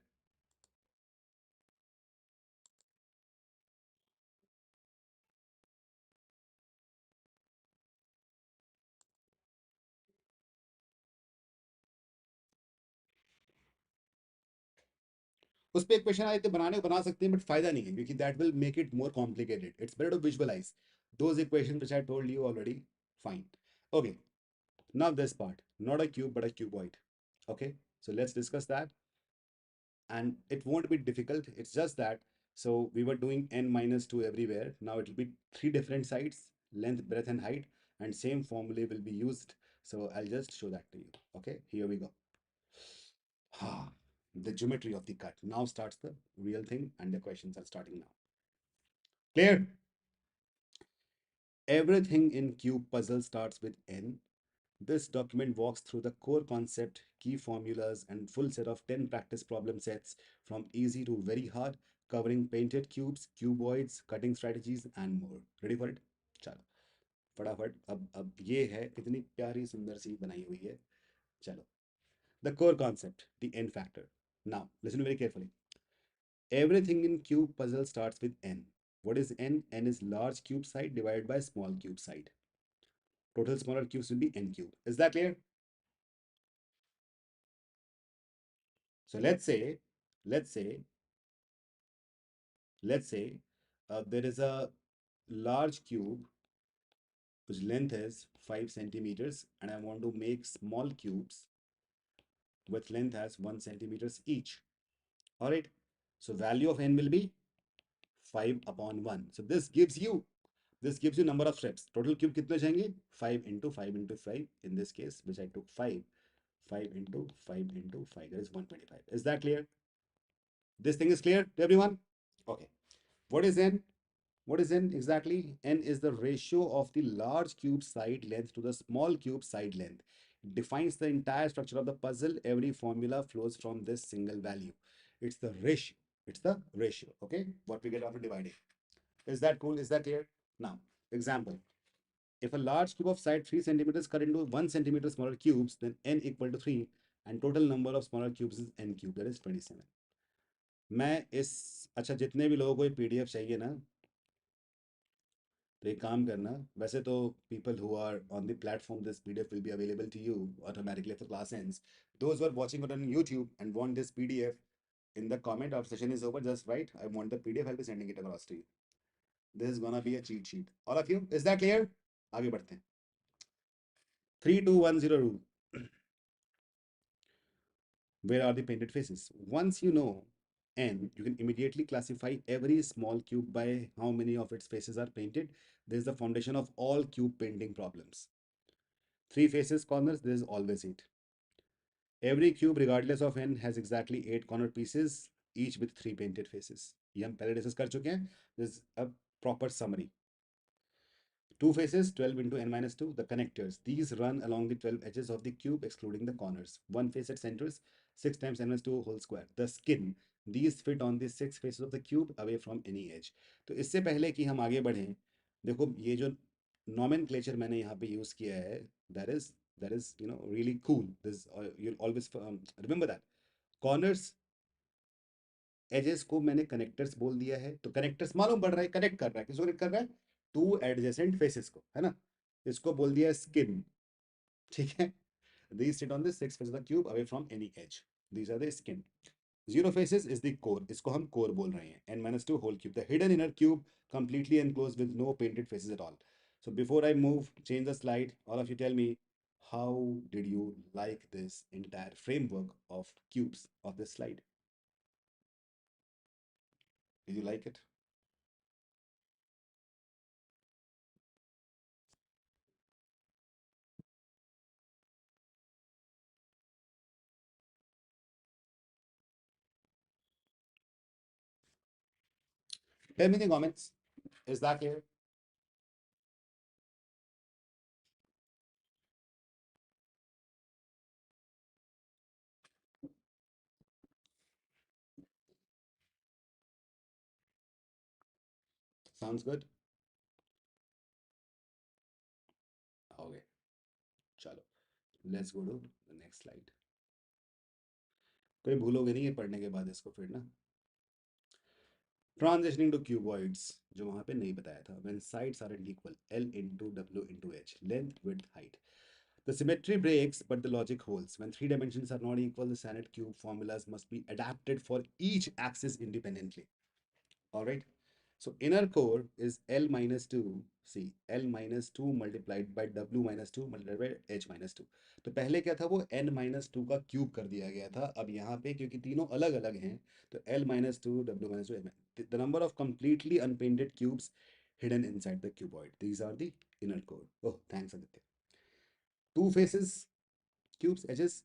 उस पे एक question आए थे बनाने को बना सकते हैं बट फायदा नहीं है क्योंकि that will make it more complicated it's better to visualize those equation which I told you already fine okay now this part not a cube but a cuboid okay so let's discuss that and it won't be difficult it's just that so we were doing n minus 2 everywhere now it will be three different sides length breadth and height and same formula will be used so I'll just show that to you okay here we go the geometry of the cut now starts the real thing and the questions are starting now clear everything in cube puzzle starts with n. This document walks through the core concept, key formulas, and full set of 10 practice problem sets from easy to very hard, covering painted cubes, cuboids, cutting strategies, and more. Ready for it? चलो फटाफट अब ये है कितनी प्यारी सुंदर सी बनाई हुई है चलो the core concept the n factor now listen very carefully everything in cube puzzle starts with n what is n n is large cube side divided by small cube side total smaller cubes will be n cube is that clear so let's say let's say there is a large cube whose length is 5 centimeters and I want to make small cubes with length as 1 centimeters each. All right. So value of n will be 5 upon 1. So this gives you number of steps. Total cube kitne jayenge? 5 into 5 into 5. In this case, which I took 5. 5 into 5 into 5. That is 125. Is that clear? This thing is clear to everyone? Okay. What is n? What is n exactly? N is the ratio of the large cube side length to the small cube side length. It defines the entire structure of the puzzle. Every formula flows from this single value. It's the ratio. It's the ratio. Okay. What we get after dividing. Is that cool? Is that clear? Now, example. If a large cube of side 3 centimeters cut into 1 centimeter smaller cubes, then n equal to 3 and total number of smaller cubes is n cube. That is 27. मैं इस अच्छा जितने भी लोगों को ये PDF चाहिए ना तो एक काम करना वैसे तो people who are on the platform this PDF will be available to you automatically after class ends those who are watching it on YouTube and want this PDF in the comment after session is over just write I want the PDF I'll be sending it across to you this is gonna be a cheat sheet all of you is that clear आगे बढ़ते हैं 3210 rule where are the painted faces once you know n you can immediately classify every small cube by how many of its faces are painted this is the foundation of all cube painting problems three faces corners there is always eight every cube regardless of n has exactly 8 corner pieces each with three painted faces ये हम पहले discuss कर चुके हैं this is a proper summary two faces 12 into n minus 2 the connectors these run along the 12 edges of the cube excluding the corners one face at centers 6 times n minus 2 whole square the skin these fit on the six faces of the cube away from any edge तो इससे पहले कि हम आगे बढ़ें देखो ये जो nomenclature मैंने यहाँ पे यूज किया है that is really cool this you'll always remember that corners edges को मैंने कनेक्टर्स बोल दिया है, तो कनेक्टर्स मालूम पड़ रहा है, कनेक्ट कर रहा है, किसको कनेक्ट कर रहा है? टू एडजेसेंट फेसेस को, है ना? इसको बोल दिया स्किन, ठीक है? These sit on the six faces of the cube away from any edge. These are the skin. Zero faces is the core. इसको हम core बोल रहे हैं. N minus 2 whole cube. The hidden inner cube completely enclosed with no painted faces at all. So before I move, change the slide. All of you tell me, how did you like this entire framework of cubes of this slide? Did you like it? Tell me in the comments. Is that clear? Sounds good? Okay. चलो. Let's go to the next slide. कोई भूलोगे नहीं है पढ़ने के बाद इसको फिर ना. Transitioning to cuboids, जो वहां पे नहीं बताया था. When sides aren't equal, L into W into H, length, width, height. The symmetry breaks, but the logic holds. When three dimensions are not equal, the standard cube formulas must be adapted for each axis independently. All right. So inner core is L minus 2. See, L minus 2 multiplied by W minus 2 multiplied by H minus 2. तो पहले क्या था, वो N minus 2 का cube कर दिया गया था. अब यहाँ पे क्योंकि तीनों अलग अलग हैं, तो L minus 2, W minus 2, the number of completely unpainted cubes hidden inside the cuboid. These are the inner core. Oh, thanks Aditya. Two faces, cubes, edges,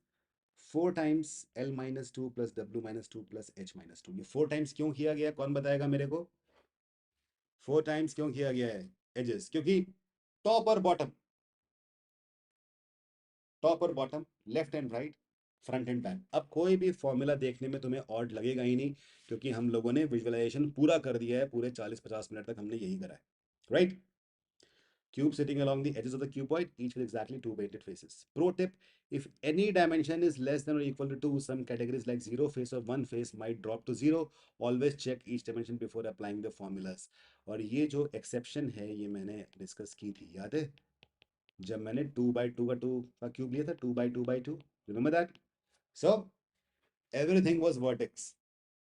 4 times L minus 2 plus W minus 2 plus H minus 2. ये 4 times क्यों किया गया, कौन बताएगा मेरे को? 4 times क्यों किया गया है एजेस? क्योंकि टॉप और बॉटम, टॉप और bottom, left and right, front end back. अब कोई भी फॉर्मूला देखने में तुम्हें ऑड लगेगा ही नहीं, क्योंकि हम लोगों ने विजुअलाइजेशन पूरा कर दिया है. पूरे 40-50 मिनट तक हमने यही करा है, right? Cube sitting along the edges of the cuboid, each with exactly two painted faces. Pro tip: if any dimension is less than or equal to 2, some categories like zero face or one face might drop to zero. Always check each dimension before applying the formulas. और ये जो exception है, ये मैंने discuss की थी, याद है? जब मैंने 2 by 2 का क्यूब लिया था, 2 by 2 by 2, remember that? So everything was vertex,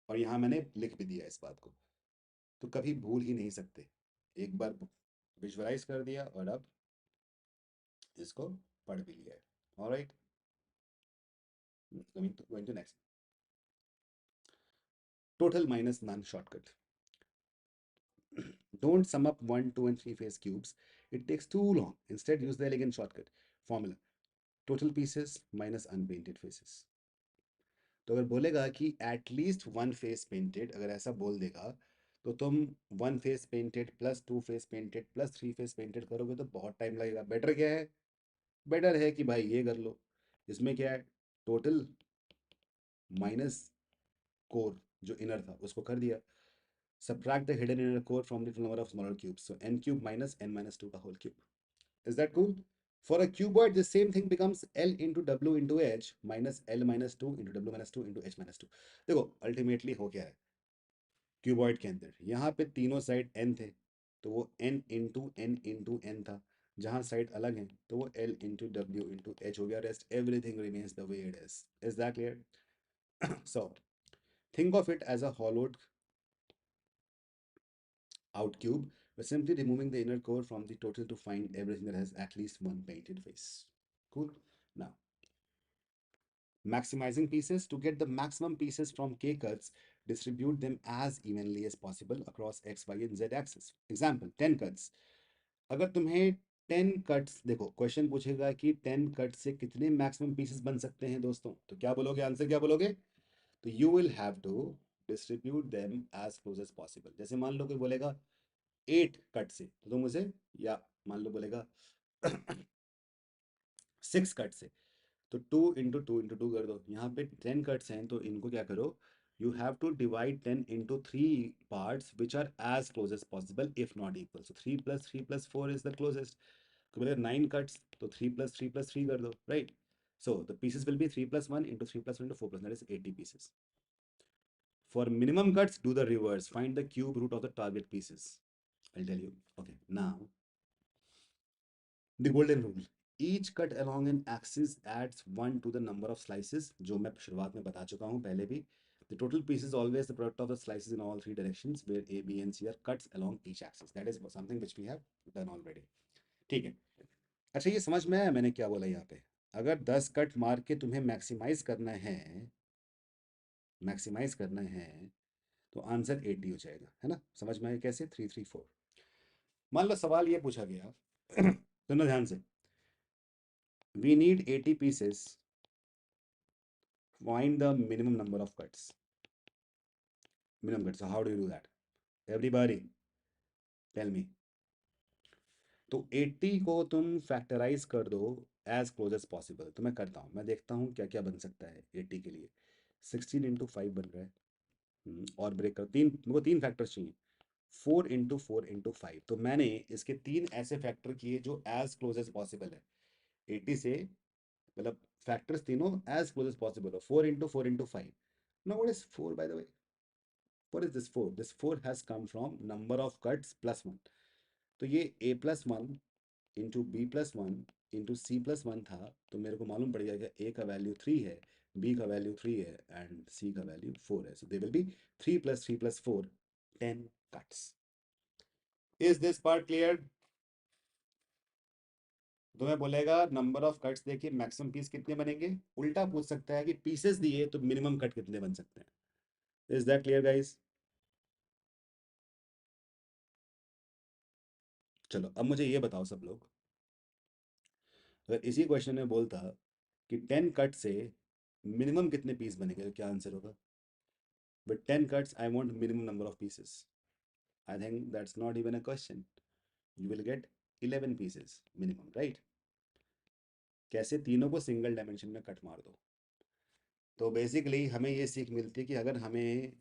और यहाँ मैंने लिख भी दिया इस बात को, तो कभी भूल ही नहीं सकते. एक बार विजुअलाइज कर दिया और अब इसको पढ़ भी लिया है. Alright, going to next. Total minus none shortcut. Don't sum up 1, 2 and 3 face cubes. It takes too long. Instead, use the elegant shortcut formula. Total pieces minus unpainted faces. तो अगर बोलेगा कि एटलीस्ट वन फेस पेंटेड, अगर ऐसा बोल देगा, तो तुम one face painted plus two face painted plus three face painted करोगे तो बहुत टाइम लगेगा. बेटर क्या है? बेटर है कि भाई ये कर लो. इसमें क्या है? टोटल माइनस कोर जो इनर था उसको कर दिया. Subtract the hidden inner core from the number of smaller cubes. So n cube minus n minus 2 का whole cube. Is that cool? For a cuboid, the same thing becomes L into W into H minus L minus 2 into W minus 2 into H minus 2. देखो ultimately हो क्या है cuboid के अंदर, यहाँ पे तीनों साइड n थे, तो वो n इंटू n था. जहाँ साइड अलग हैं तो वो L into W into H हो गया. Rest everything remains the way it is. Is that clear? So think of it as a hollowed out cube. We're simply removing the inner core from the total to find everything that has at least one painted face. Cool. Now, maximizing pieces. To get the maximum pieces from K cuts, distribute them as evenly as possible across X, Y and Z axis. Example, 10 cuts. अगर तुम्हें 10 cuts, देखो question पूछेगा कि 10 cuts से कितने maximum pieces बन सकते हैं दोस्तों, तो क्या बोलोगे? आंसर क्या बोलोगे? तो you will have to distribute them as close as possible. जैसे मान लो कोई बोलेगा 8 कट से, तो तुम उसे, या मान लो बोलेगा 6 कट से, तो 2 into 2 into 2 कर दो. यहाँ पे 10 कट्स हैं तो इनको क्या करो, you have to divide 10 into 3 parts which are as close as possible if not equal. So 3 + 3 + 4 is the closest. तो बोले 9 कट्स, तो 3 + 3 + 3 कर दो, right? So the pieces will be 3 + 1 into 3 + 1 into 4 + 1, that is 80 pieces. For minimum cuts, do the reverse. Find the cube root of the target pieces. I'll tell you. Okay, now the golden rule. Each cut along an axis adds 1 to the number of slices, जो मैं शुरुआत में बता चुका हूँ पहले भी. The total piece is always the product of the slices in all three directions, where A, B, and C are cuts along each axis. That is something which we have done already. ठीक है. अच्छा, ये समझ में आया मैंने क्या बोला यहाँ पे? अगर 10 कट मार के तुम्हें मैक्सिमाइज करना है तो आंसर 80 हो जाएगा, है ना? समझ में आया कैसे? 3 3 4. मान लो सवाल ये पूछा गया, सुनो ध्यान से. We need 80 pieces. Find the minimum number of cuts. Minimum cuts. So how do you do that? Everybody, tell me. तो 80 को तुम फैक्टराइज कर दो एज क्लोज एज पॉसिबल. तो मैं करता हूँ, मैं देखता हूँ क्या क्या बन सकता है 80 के लिए. 16 × 5 बन रहा है. और ब्रेक कर तीन, मेरे को तीन फैक्टर्स चाहिए. 4 × 4 × 5. तो मैंने इसके तीन ऐसे फैक्टर किए जो एज क्लोज एज पॉसिबल है 80 से. मतलब फैक्टर्स तीनों एज क्लोज एज पॉसिबल हो. 4 × 4 × 5. Now what is 4 by the way? What is this 4? This 4 has come from number of cuts plus 1. तो ये a plus 1 into B plus one into C plus one था. तो मेरे को मालूम पड़ गया कि a का वैल्यू 3 है, b का वैल्यू 3 है एंड c का वैल्यू 4 है. So they will be 3 + 3 + 4, 10 cuts. Is this part clear? तुम्हें बोलेगा नंबर ऑफ कट्स देखिए मैक्सिमम पीस कितने बनेंगे. उल्टा पूछ सकता है कि पीसेस दिए तो मिनिमम कट कितने बन सकते हैं. Is that clear guys? चलो अब मुझे ये बताओ सब लोग, अगर इसी क्वेश्चन में बोलता कि 10 कट से मिनिमम कितने पीस बनेंगे तो क्या आंसर होगा? With 10 cuts, I want minimum number of pieces. I think that's not even a question. You will get 11 pieces minimum, right? कैसे? तीनों को सिंगल डायमेंशन में कट मार दो. तो बेसिकली हमें ये सीख मिलती है कि अगर हमें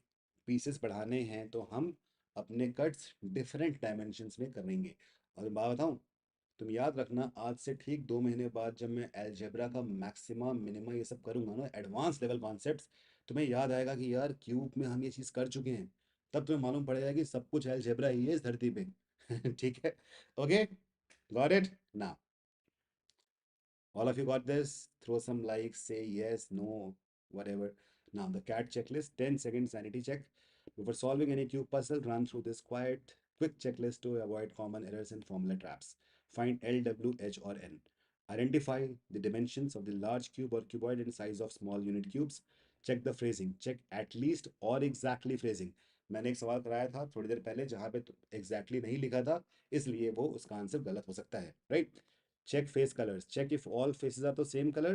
पीसेस बढ़ाने हैं तो हम अपने कट्स डिफरेंट डायमेंशंस में करेंगे. और बात बताऊं, तुम याद रखना आज से ठीक 2 महीने बाद जब मैं अलजेब्रा का मैक्सिमा मिनिमा ये सब करूंगा ना, एडवांस लेवल कॉन्सेप्ट्स, तुम्हें याद आएगा कि यार क्यूब में हम ये चीज़ कर चुके हैं. तब तुम्हें मालूम पड़ेगा कि सब कुछ अलजेब्रा ही है इस धरती पे. ठीक है. Okay, got it now. All of you got this? Throw some likes, say yes, no, whatever. Now, the CAT checklist, 10-second sanity check. Before solving any cube puzzle, run through this quick checklist to avoid common errors and formula traps. Find L, W, H, or N. Identify the dimensions of the large cube or cuboid and size of small unit cubes. Check the phrasing. Check at least or exactly phrasing. मैंने एक सवाल कराया था थोड़ी देर पहले जहाँ पे exactly नहीं लिखा था, इसलिए वो उसका आंसर गलत हो सकता है, right? Check face colors. Check if all faces are the same color.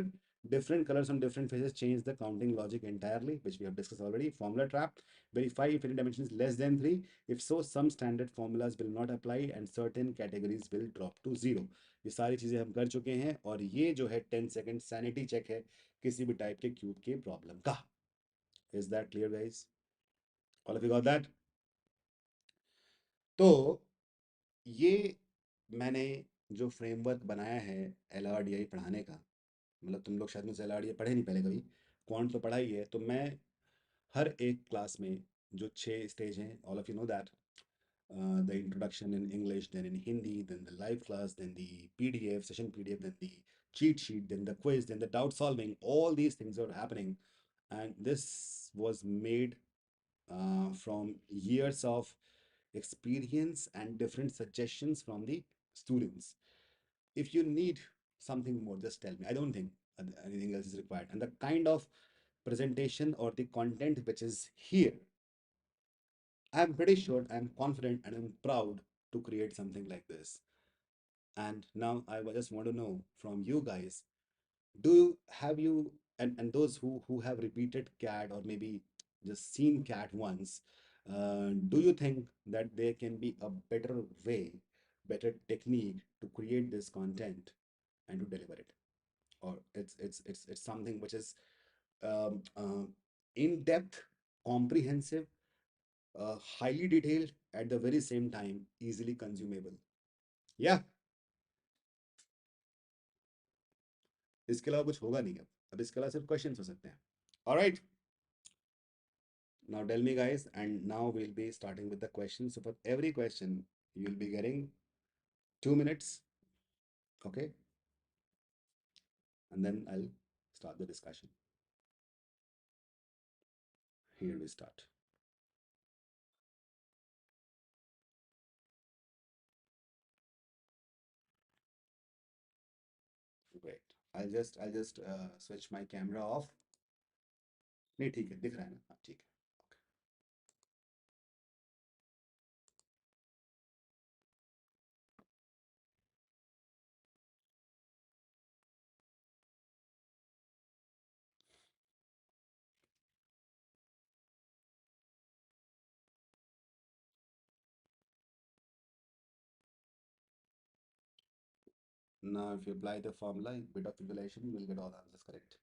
Different colors on different faces change the counting logic entirely, which we have discussed already. Formula trap. Verify if any dimension is less than 3. If so, some standard formulas will not apply and certain categories will drop to 0. ये सारी चीज़ें हम कर चुके हैं और ये जो है 10 सेकेंड सैनिटी चेक है किसी भी टाइप के क्यूब के प्रॉब्लम का. Is that clear guys? All of you got that? तो ये मैंने जो फ्रेमवर्क बनाया है LRDI पढ़ाने का, मतलब तुम लोग शायद मुझसे LRDI पढ़े नहीं पहले कभी, क्वांट तो पढ़ा ही है. तो मैं हर एक क्लास में जो 6 स्टेज हैं, all of you know that, the introduction in English, then in Hindi, then the live class, then the PDF, session PDF, then the cheat sheet, then the quiz, then the doubt solving. All these things are happening. And this was made from years of experience and different suggestions from the students. If you need something more, just tell me. I don't think anything else is required. And the kind of presentation or the content which is here, I'm pretty sure, I'm confident, and I'm proud to create something like this. And now I just want to know from you guys, do you have you and those who have repeated CAD or maybe just seen CAD once, do you think that there can be a better way, better technique to create this content and to deliver it? Or it's something which is um, uh, in depth, comprehensive, highly detailed, at the very same time easily consumable. Yeah, इसके अलावा कुछ होगा नहीं. अब इसके अलावा सिर्फ questions हो सकते हैं. Alright, Now tell me, guys, and now we'll be starting with the questions. So for every question, you'll be getting 2 minutes, okay? And then I'll start the discussion. Here we start. Great. I'll just switch my camera off. नहीं ठीक है दिख रहा है ना हाँ ठीक है now if you apply the formula bit of calculation you will get all the answers correct.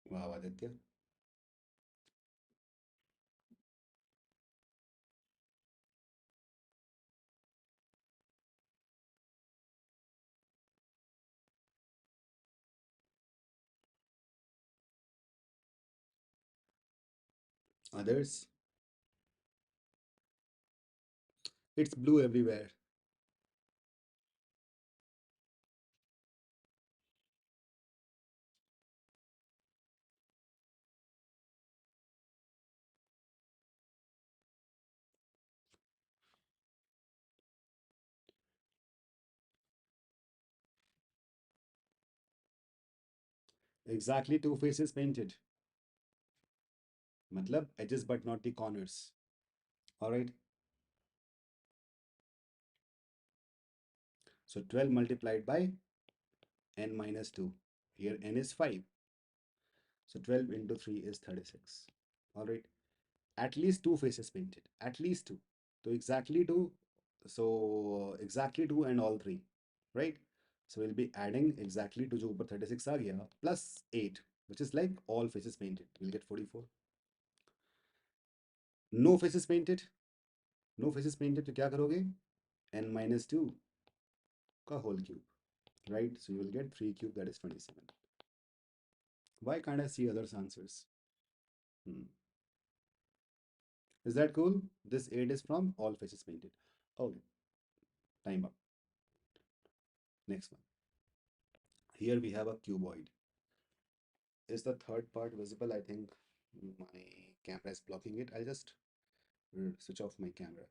Wow, Aditya. Others, it's blue everywhere. Exactly two faces painted. Matlab edges but not the corners. All right. So 12 multiplied by n minus 2. Here n is 5. So 12 into 3 is 36. All right. At least two faces painted. At least two. So exactly two. So exactly two and all three. Right. So we'll be adding exactly to जो ऊपर 36 आ गया plus 8 which is like all faces painted. We'll get 44. No faces painted. No faces painted तो क्या करोगे? n minus 2 का whole cube. Right? So you will get 3 cube that is 27. Why can't I see others' answers? Hmm. Is that cool? This 8 is from all faces painted. Okay, time up. Next one. Here we have a cuboid. Is the third part visible? I think my camera is blocking it. I'll just switch off my camera.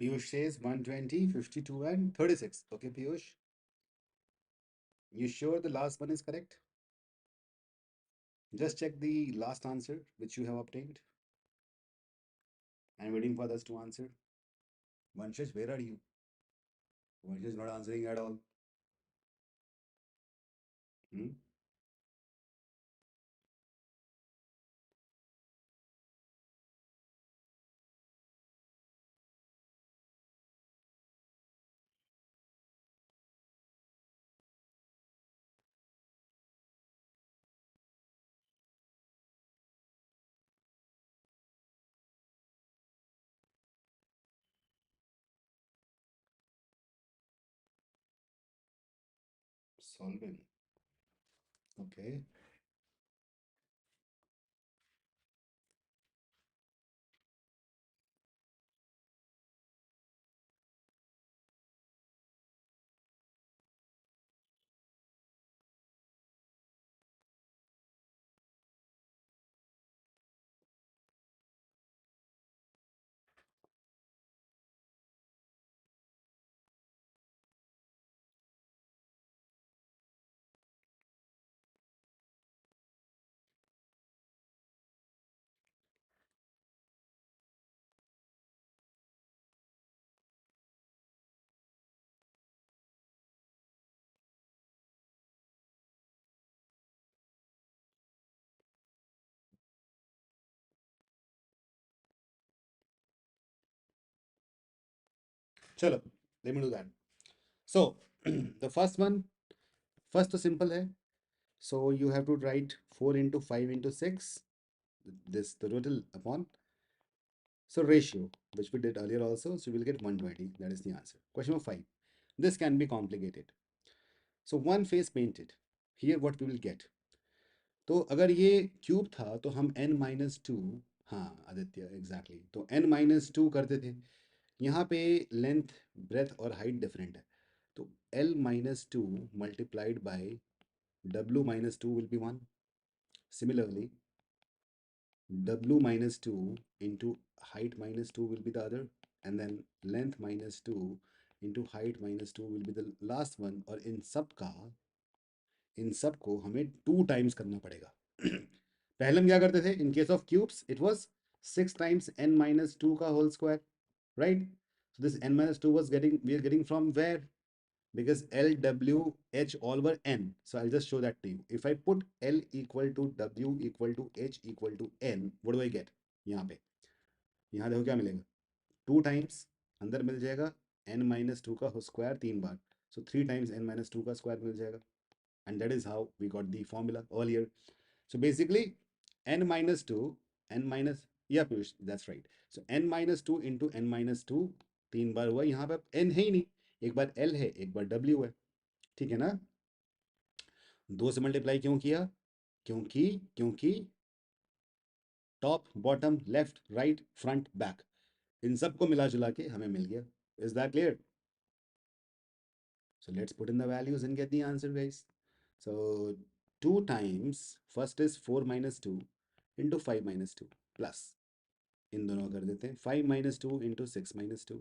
Piyush says 120, 52, and 36. Okay, Piyush, you sure the last one is correct? Just check the last answer which you have obtained. I'm waiting for others to answer. Vanshaj, where are you? Vanshaj is not answering at all. Hmm? Solving. Okay. Chalo, let me do that. So, the first one, first तो simple है. So you have to write 4 into 5 into 6, this the total upon. So ratio, which we did earlier also, so we'll get 120. That is the answer. Question number 5. This can be complicated. So one face painted. Here what we will get. तो अगर ये cube था तो हम n minus to, हाँ Aditya exactly, तो n minus to करते थे. यहाँ पे लेंथ, ब्रेथ और हाइट डिफरेंट है, तो l minus two multiplied by w minus two will be one. Similarly, w minus 2 into height minus 2 will be the other, and then length minus 2 into height minus 2 will be the last one. और इन सब को हमें two times करना पड़ेगा. पहले हम क्या करते थे? In case of cubes it was 6 times n minus 2 का whole square, right? So this n minus 2 was getting, we are getting from where? Because L, W, H all were n. So I'll just show that to you. If I put L equal to W equal to H equal to n, what do I get? यहाँ पे, यहाँ देखो क्या मिलेगा? Two times, अंदर मिल जाएगा n minus two का स्क्वायर 3 बार, so 3 times n minus two का स्क्वायर मिल जाएगा. And that is how we got the formula earlier. So basically n minus two, n minus, या Piyush that's right. So n minus two into n minus two 3 बार हुआ. यहाँ पे n है ही नहीं, एक बार l है एक बार w है, ठीक है ना? दो से मल्टीप्लाई क्यों किया? क्योंकि क्योंकि top bottom left right front back, इन सबको मिला जुला के हमें मिल गया. Is that clear? So let's put in the values and get the answer, guys. So 2 times, first is 4 minus 2 into 5 minus 2 plus, इन दोनों कर देते हैं, 5 minus 2 into 6 minus 2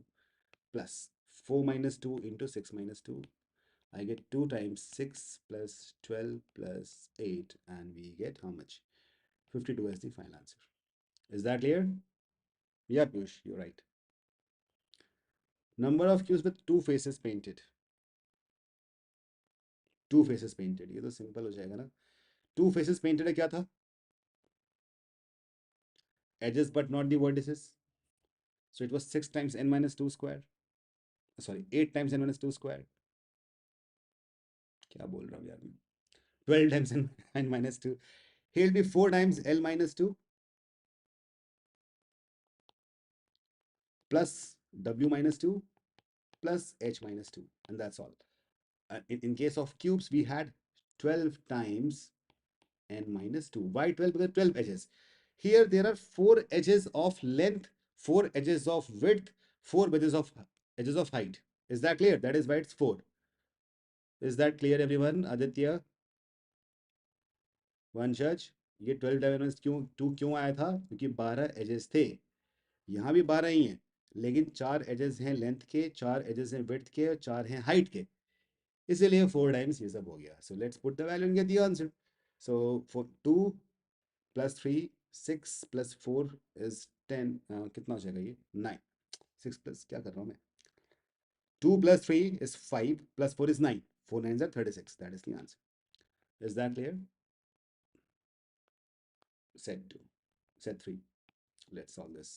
plus 4 minus 2 into 6 minus 2. I get 2 times 6 plus 12 plus 8, and we get how much? 52 as the final answer. Is that clear? Yeah, Piyush, you're right. Number of cubes with two faces painted. Two faces painted, ये तो simple हो जाएगा ना. To faces painted है, क्या था? Edges but not the vertices. So it was 6 times n minus 2 square. Sorry, 8 times n minus 2 square. क्या बोल रहा हूँ यार मैं? 12 times n minus 2. He'll be 4 times l minus 2 plus w minus 2 plus h minus 2. And that's all. In case of cubes, we had 12 times n minus 2. Why 12? Because 12 edges. Here there are 4 edges of length, 4 edges of width, 4 edges of height. Is that clear? That is why it's 4. Is that clear, everyone? Aditya, वंशज, ये 12 dimension क्यों, to क्यों आया था? क्योंकि 12 edges थे. यहाँ भी 12 ही हैं, लेकिन चार एजेस हैं लेंथ के, चार एजेस हैं विड्थ के और चार हैं हाइट के, इसीलिए 4 टाइम्स ये सब हो गया. So let's put the value and get the answer. So for 2 + 3 6 + 4 is 10. कितना हो जाएगा ये? 9. 6 प्लस क्या कर रहा हूँ मैं? 2 + 3 is 5 + 4 is 9. 4 9s are 36. That is the answer. Is that clear? Set 2. Set 3. Let's solve this.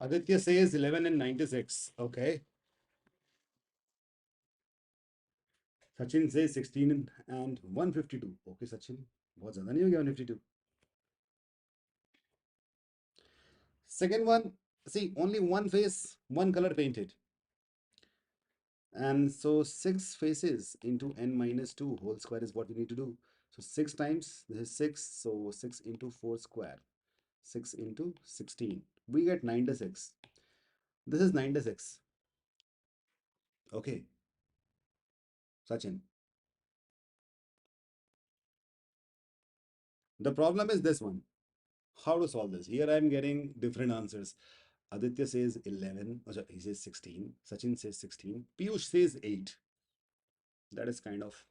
Aditya says 11 and 96. Okay. Sachin says 16 and 152. Okay, Sachin. बहुत ज़्यादा नहीं हो गया 152. Second one, see, only one face, one color painted. And so 6 faces into n minus 2 whole square is what we need to do. So 6 times, this is 6, so 6 into 4 square. 6 into 16. We get 96. This is 96. Okay, Sachin. The problem is this one. How to solve this? Here I am getting different answers. Aditya says 11. Oh, sorry, he says 16. Sachin says 16. Piyush says 8. That is kind of.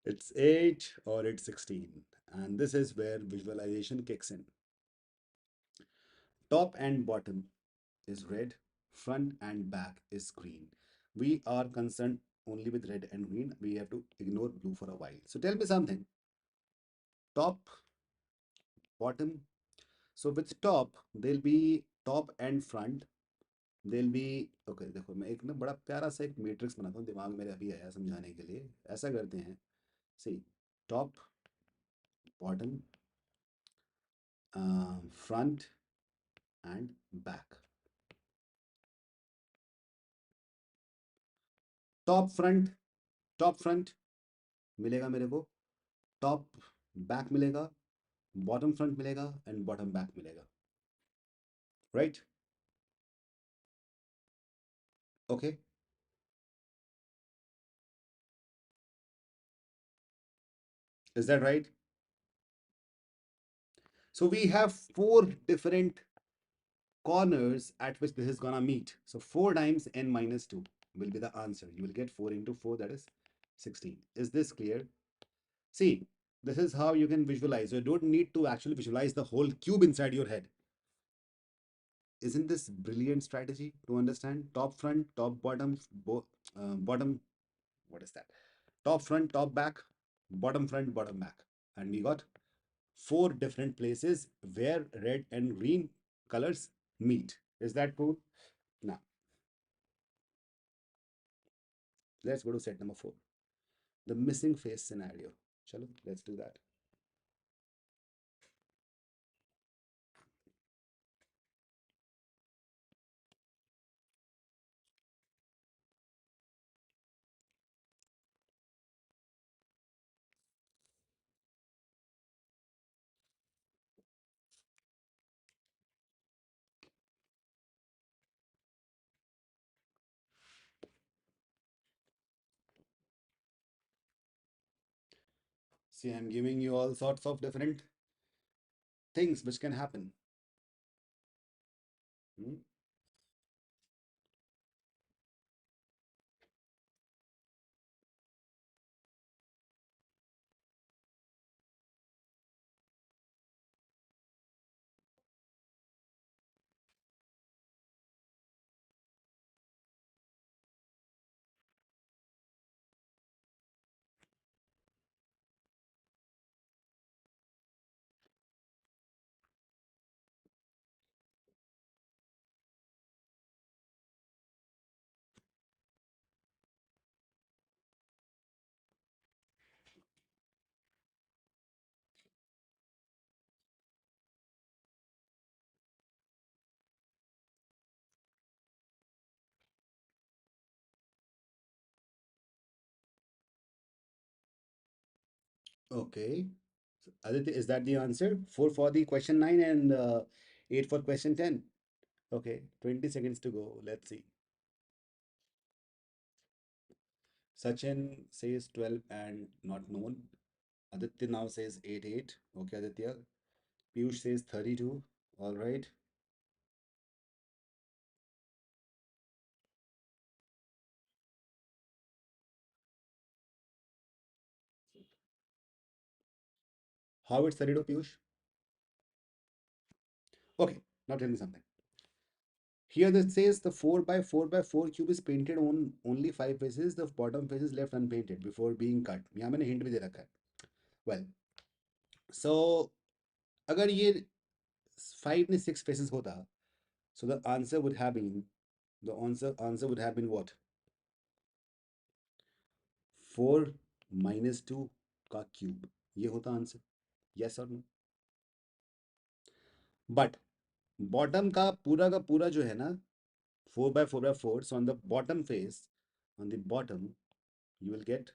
It's 8 or it's 16. And this is where visualization kicks in. Top and bottom is red, front and back is green. We are concerned only with red and green. We have to ignore blue for a while. So tell me something. Top, bottom. So with top, there'll be top and front. There'll be okay. देखो मैं एक ना बड़ा प्यारा सा एक matrix बनाता हूँ, दिमाग मेरे अभी आया समझाने के लिए. ऐसा करते हैं. See, top, bottom, front and back. Top front, top front मिलेगा मेरे को, टॉप बैक मिलेगा, बॉटम फ्रंट मिलेगा एंड बॉटम बैक मिलेगा. Right? Okay, is that right? So we have 4 different corners at which this is gonna meet. So 4 times n minus 2 will be the answer. You will get 4 into 4, that is 16. Is this clear? See, this is how you can visualize. You don't need to actually visualize the whole cube inside your head. Isn't this brilliant strategy to understand? Top front, top bottom, bottom, what is that? Top front, top back. bottom front, bottom back. And we got four different places where red and green colors meet. Is that cool? Now, let's go to set number 4. The missing face scenario. Chalo, let's do that. See, I'm giving you all sorts of different things which can happen. Hmm? Okay. So, Aditya, is that the answer? 4 for the question 9 and 8 for question 10. Okay, 20 seconds to go. Let's see. Sachin says 12 and not known. Aditya now says 8 8. Okay, Aditya. Piyush says 32. All right. How it's 32, Piyush? Okay, now tell me something. Here this says the 4 by 4 by 4 cube is painted on only 5 faces. The bottom face is left unpainted before being cut. यहाँ मैंने hint भी दे रखा है. Well, so अगर ये 5 ने 6 faces होता, so the answer would have been, the answer would have been what? 4 minus 2 का cube. ये होता answer. Yes or no? But bottom का पूरा जो है ना, 4 by 4 by 4, so on the bottom face, on the bottom, you will get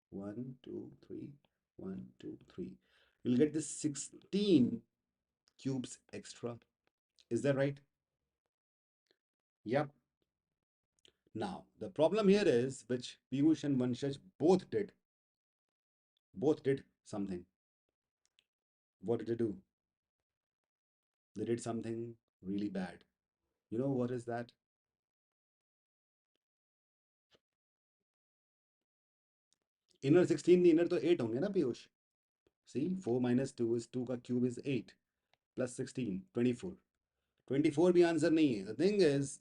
1, 2, 3, 1, 2, 3. You'll get this 16 cubes extra. Is that right? Yep. Now, the problem here is, which Piyush and Vanshaj both did something. What did they do? They did something really bad. You know what is that? Inner 16, the inner तो 8 होंगे ना Piyush? See, 4 minus 2 is 2 का cube is 8 plus 16, 24. 24 भी answer नहीं है. The thing is,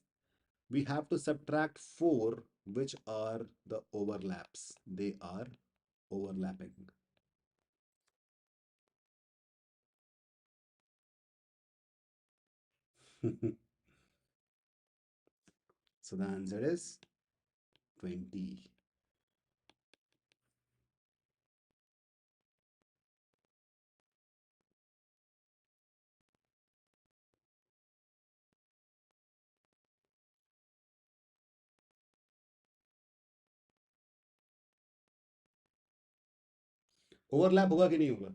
we have to subtract 4, which are the overlaps. They are overlapping. So the answer is 20. Overlap होगा कि नहीं होगा?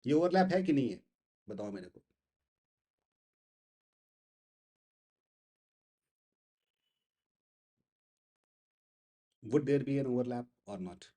ये ओवरलैप है कि नहीं है? बताओ मेरे को. Would there be an overlap or not?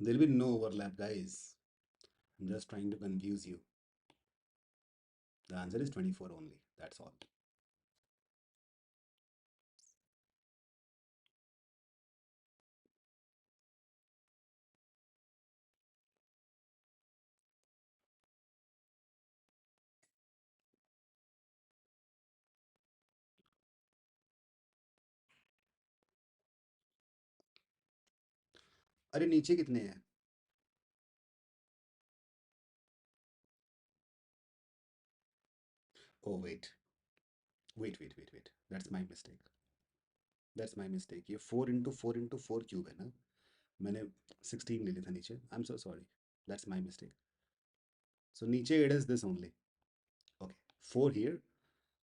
There'll be no overlap, guys. I'm just trying to confuse you. The answer is 24 only. That's all. अरे नीचे कितने हैं? Oh wait. That's my mistake. That's my mistake. ये 4 into 4 into 4 cube है ना? मैंने 16 ले लिया था नीचे. I'm so sorry. That's my mistake. So नीचे it is this only. Okay. 4 here.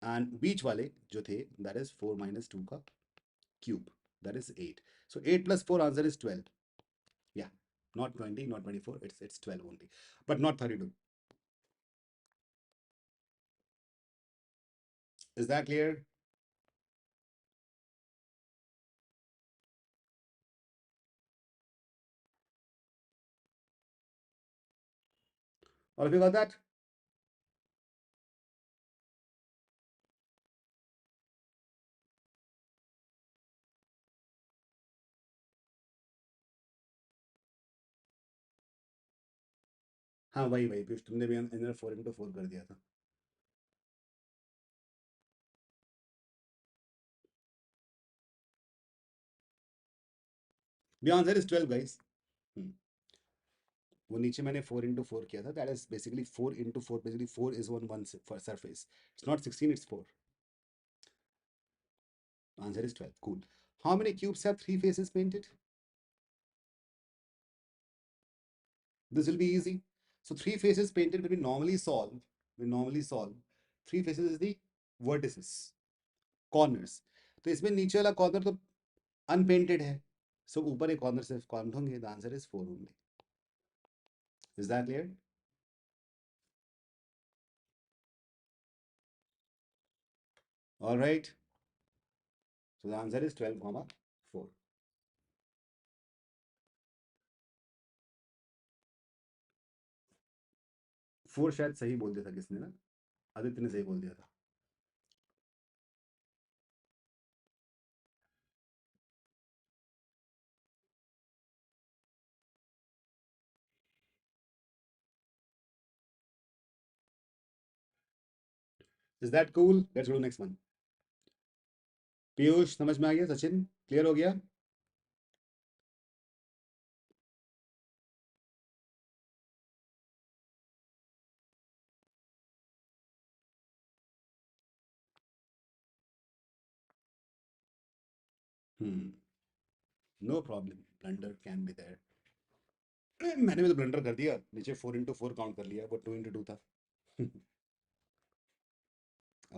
And बीच वाले जो थे, that is 4 minus 2 का cube. That is 8. So 8 plus 4 answer is 12. Yeah. Not 20, not 24. It's 12 only. But not 32. Is that clear? All of you got that? हाँ वही पीयूष, तुमने भी इधर 4 into 4 कर दिया था. The answer is 12, guys. Hmm. वो नीचे मैंने 4 into 4 किया था. That is basically 4 into 4. Basically 4 is on one surface. It's not 16, it's 4. The answer is 12. Cool. How many cubes have 3 faces painted? This will be easy. So 3 faces painted when we normally solve 3 faces is the vertices, corners. तो इसमें नीचे वाला corner तो unpainted है. So ऊपर एक corner सिर्फ count होंगे. The answer is 4 only. Is that clear? All right. So the answer is 12, 4. 4 शायद सही बोल दिया था किसने ना? आदित्य ने सही बोल दिया था. Is that cool? Let's go to next one. Piyush समझ में आ गया? सचिन क्लियर हो गया? No problem. Blunder can be there. मैंने भी तो ब्लंडर कर दिया. नीचे 4 into 4 काउंट कर लिया. वो 2 into 2 था.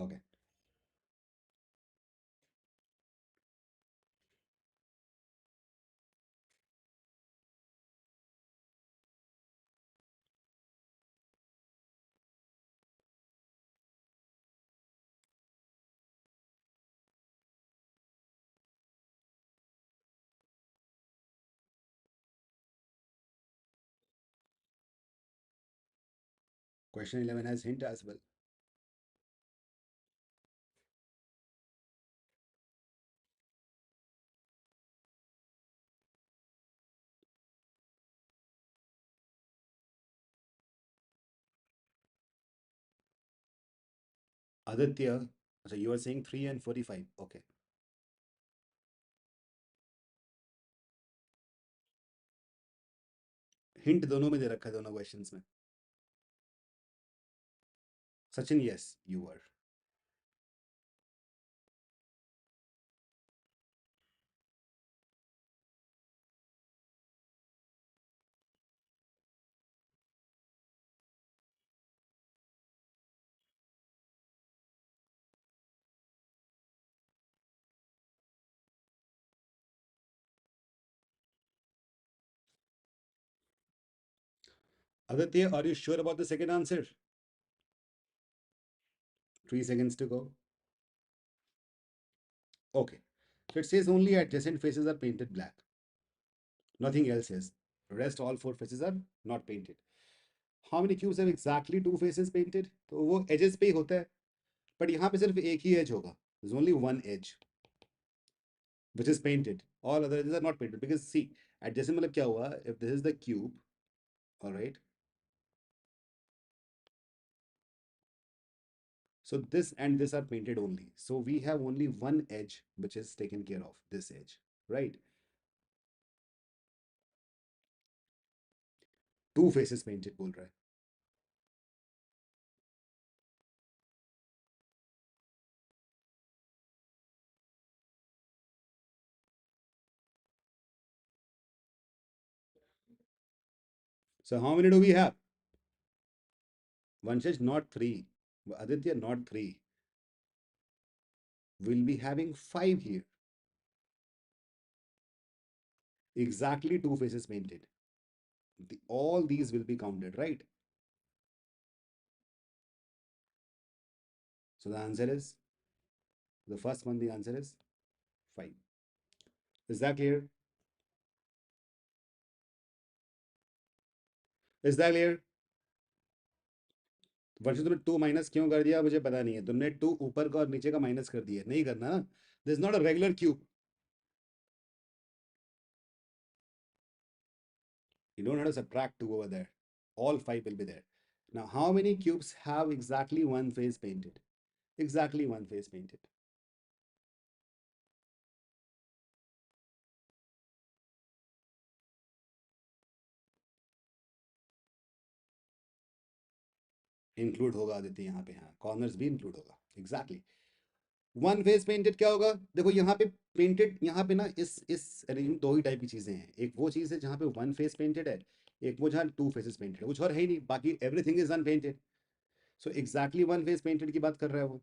Okay. Question 11 has hint as well. Aditya, so you are saying 3 and 45. Okay. Hint दोनों में दे रखा है, दोनों क्वेश्चंस में. Sachin, yes, you were. Aditya, are you sure about the second answer? 3 seconds to go. Okay. So it says only adjacent faces are painted black. Nothing else is. Rest all four faces are not painted. How many cubes have exactly two faces painted? तो वो edges पे ही होता है, but यहाँ पे सिर्फ एक ही edge होगा. There's only one edge which is painted. All other edges are not painted because see, adjacent मतलब क्या हुआ? If this is the cube, all right. So this and this are painted only. So we have only one edge which is taken care of. This edge, right? Two faces painted बोल रहा है. So how many do we have? Vanshaj, not three. Aditya, not three. We'll be having five here. Exactly two faces painted. All these will be counted, right? So the answer is, the first one, the answer is five. Is that clear? Is that clear? वर्ष तुमने to minus क्यों कर दिया मुझे पता नहीं है. तुमने टू ऊपर का और नीचे का माइनस कर दिया. नहीं करना ना. This is not a regular cube. You don't have to subtract 2 over there. All 5 will be there. Now, how many cubes have exactly one face painted? Exactly one face painted. Include होगा आदित्य यहाँ पे. हाँ, corners भी include होगा. Exactly. One face painted क्या होगा? देखो यहाँ पे पेंटेड, यहाँ पे ना इस अरेंजमेंट दो ही टाइप की चीजें हैं. एक वो चीज है जहाँ पे वन फेस पेंटेड है, एक वो जहाँ टू फेसेस पेंटेड है. कुछ और है ही नहीं, बाकी everything is unpainted. So exactly one face painted की बात कर रहा है वो.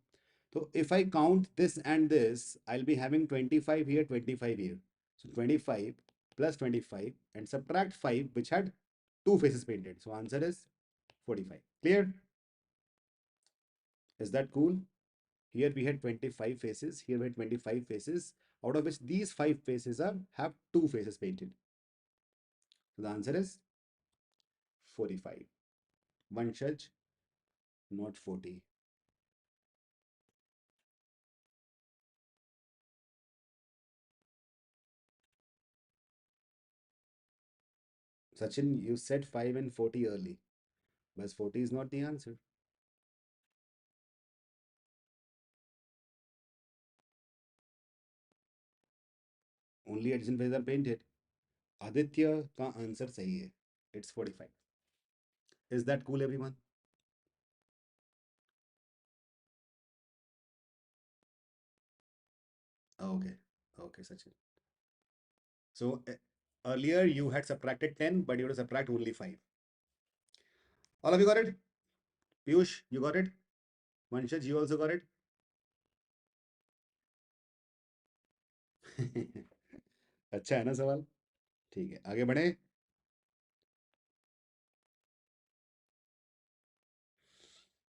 So if I count this and this, I'll be having 25 here, 25 here. So 25 plus 25 and subtract 5, which had two faces painted. So answer is 45. Clear? Is that cool? Here we had 25 faces. Here we had 25 faces, out of which these 5 faces have two faces painted. So the answer is 45. One judge, not 40. Sachin, you said 5 and 40 early, but 40 is not the answer. Only adjacent faces are painted. Aditya का answer सही है. It's 45. Is that cool, everyone? Okay. Okay, Sachin. So earlier you had subtracted 10, but you had to subtract only 5. All of you got it? Piyush, you got it? Vanshaj, you also got it? अच्छा है ना सवाल? ठीक है, आगे बढ़े.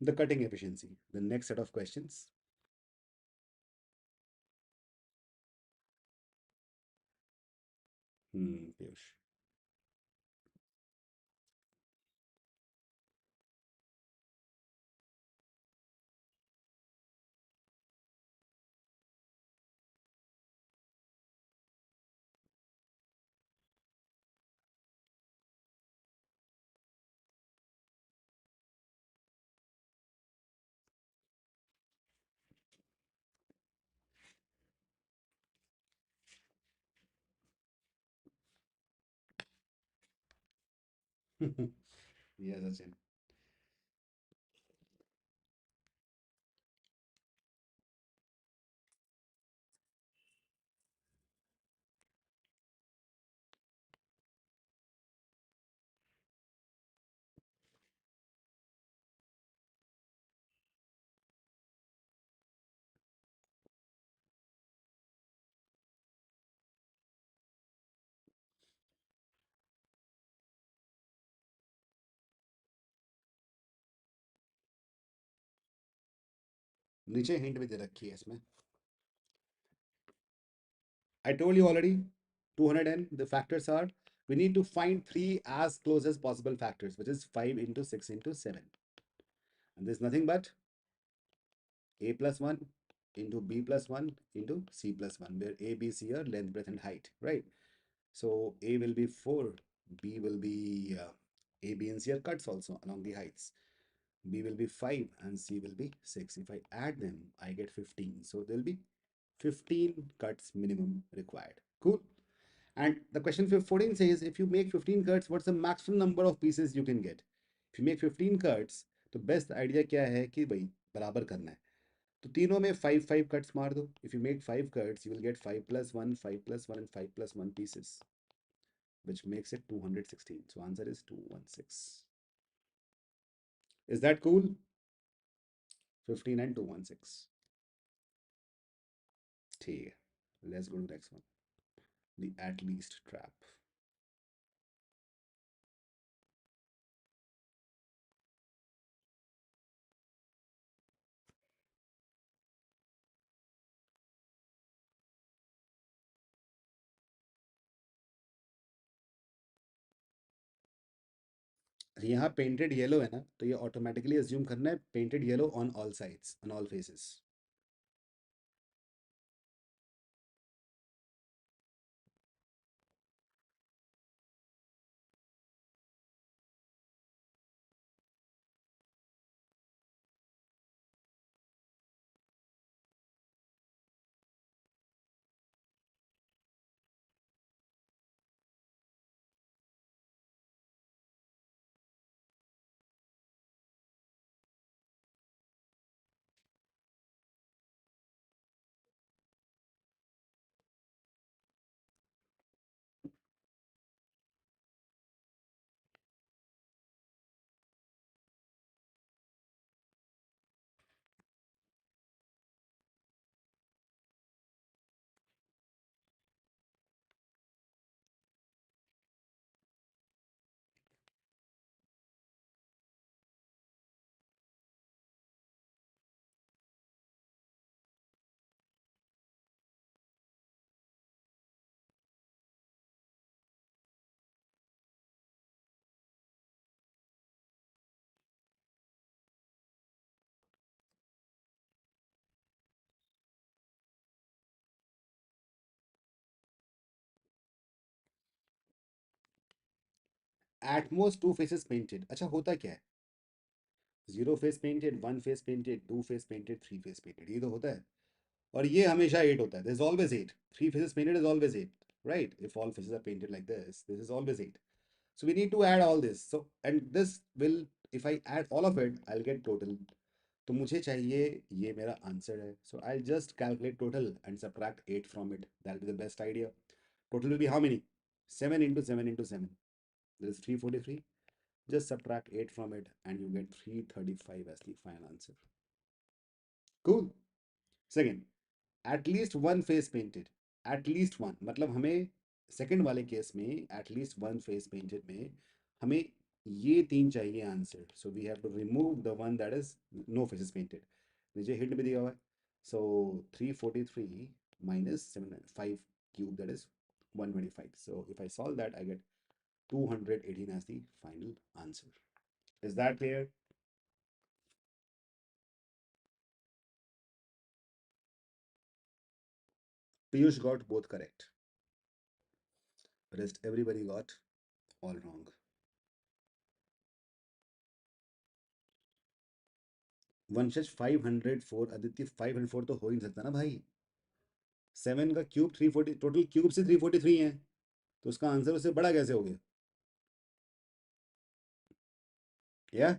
The cutting efficiency. The next set of questions. Piyush. Yes, Sachin. नीचे hint भी दे रखी है इसमें. I told you already, 200n. The factors are We need to find three as close as possible factors, which is 5 into 6 into 7. And there's nothing but a plus 1 into b plus 1 into c plus 1, where a, b, c are length, breadth, and height, right? So a will be 4, b will be a, b, and c are cuts also along the heights. B will be 5 and C will be 6. If I add them, I get 15. So there'll be 15 cuts minimum required. Cool. And the question 14 says, if you make 15 cuts, what's the maximum number of pieces you can get? If you make 15 cuts, तो best idea क्या है कि भाई बराबर करना है. तो तीनों में 5 cuts मार दो. If you make 5 cuts, you will get 5 plus 1, 5 plus 1 and 5 plus 1 pieces, which makes it 216. So answer is 216. Is that cool? 15 and 216. ठीक है. Let's go to the next one. The at least trap. यहाँ painted yellow है ना, तो ये automatically assume करना है painted yellow on all sides, on all faces. At most two faces painted. अच्छा होता क्या है? Zero face painted, one face painted, two face painted, three face painted, ये तो होता है. और ये हमेशा 8 होता है. There's always 8. Three faces painted is always 8, right? If all faces are painted like this is always 8. So we need to add all this. So and this will, if I add all of it, I'll get total. तो मुझे चाहिए, ये मेरा answer है. So I'll just calculate total and subtract 8 from it. That'll be the best idea. Total will be how many? 7 into 7 into 7. That is 343. Just subtract 8 from it and you get 335 as the final answer. Cool. Second, at least one face painted. At least one मतलब हमें second वाले case में at least one face painted में हमें ये तीन चाहिए answer. So we have to remove the one that is no faces painted. नीचे हिंट भी दिया हुआ है. So 343 minus 5 cube, that is 125. So if I solve that, I get 218 as the final answer. Is that clear? Piyush got both correct. Rest everybody got all wrong. वंशज 504. आदित्य 504 तो हो ही नहीं सकता ना भाई. 7 का क्यूब 340, टोटल क्यूब से 343 है, तो उसका आंसर उससे बड़ा कैसे हो गया? या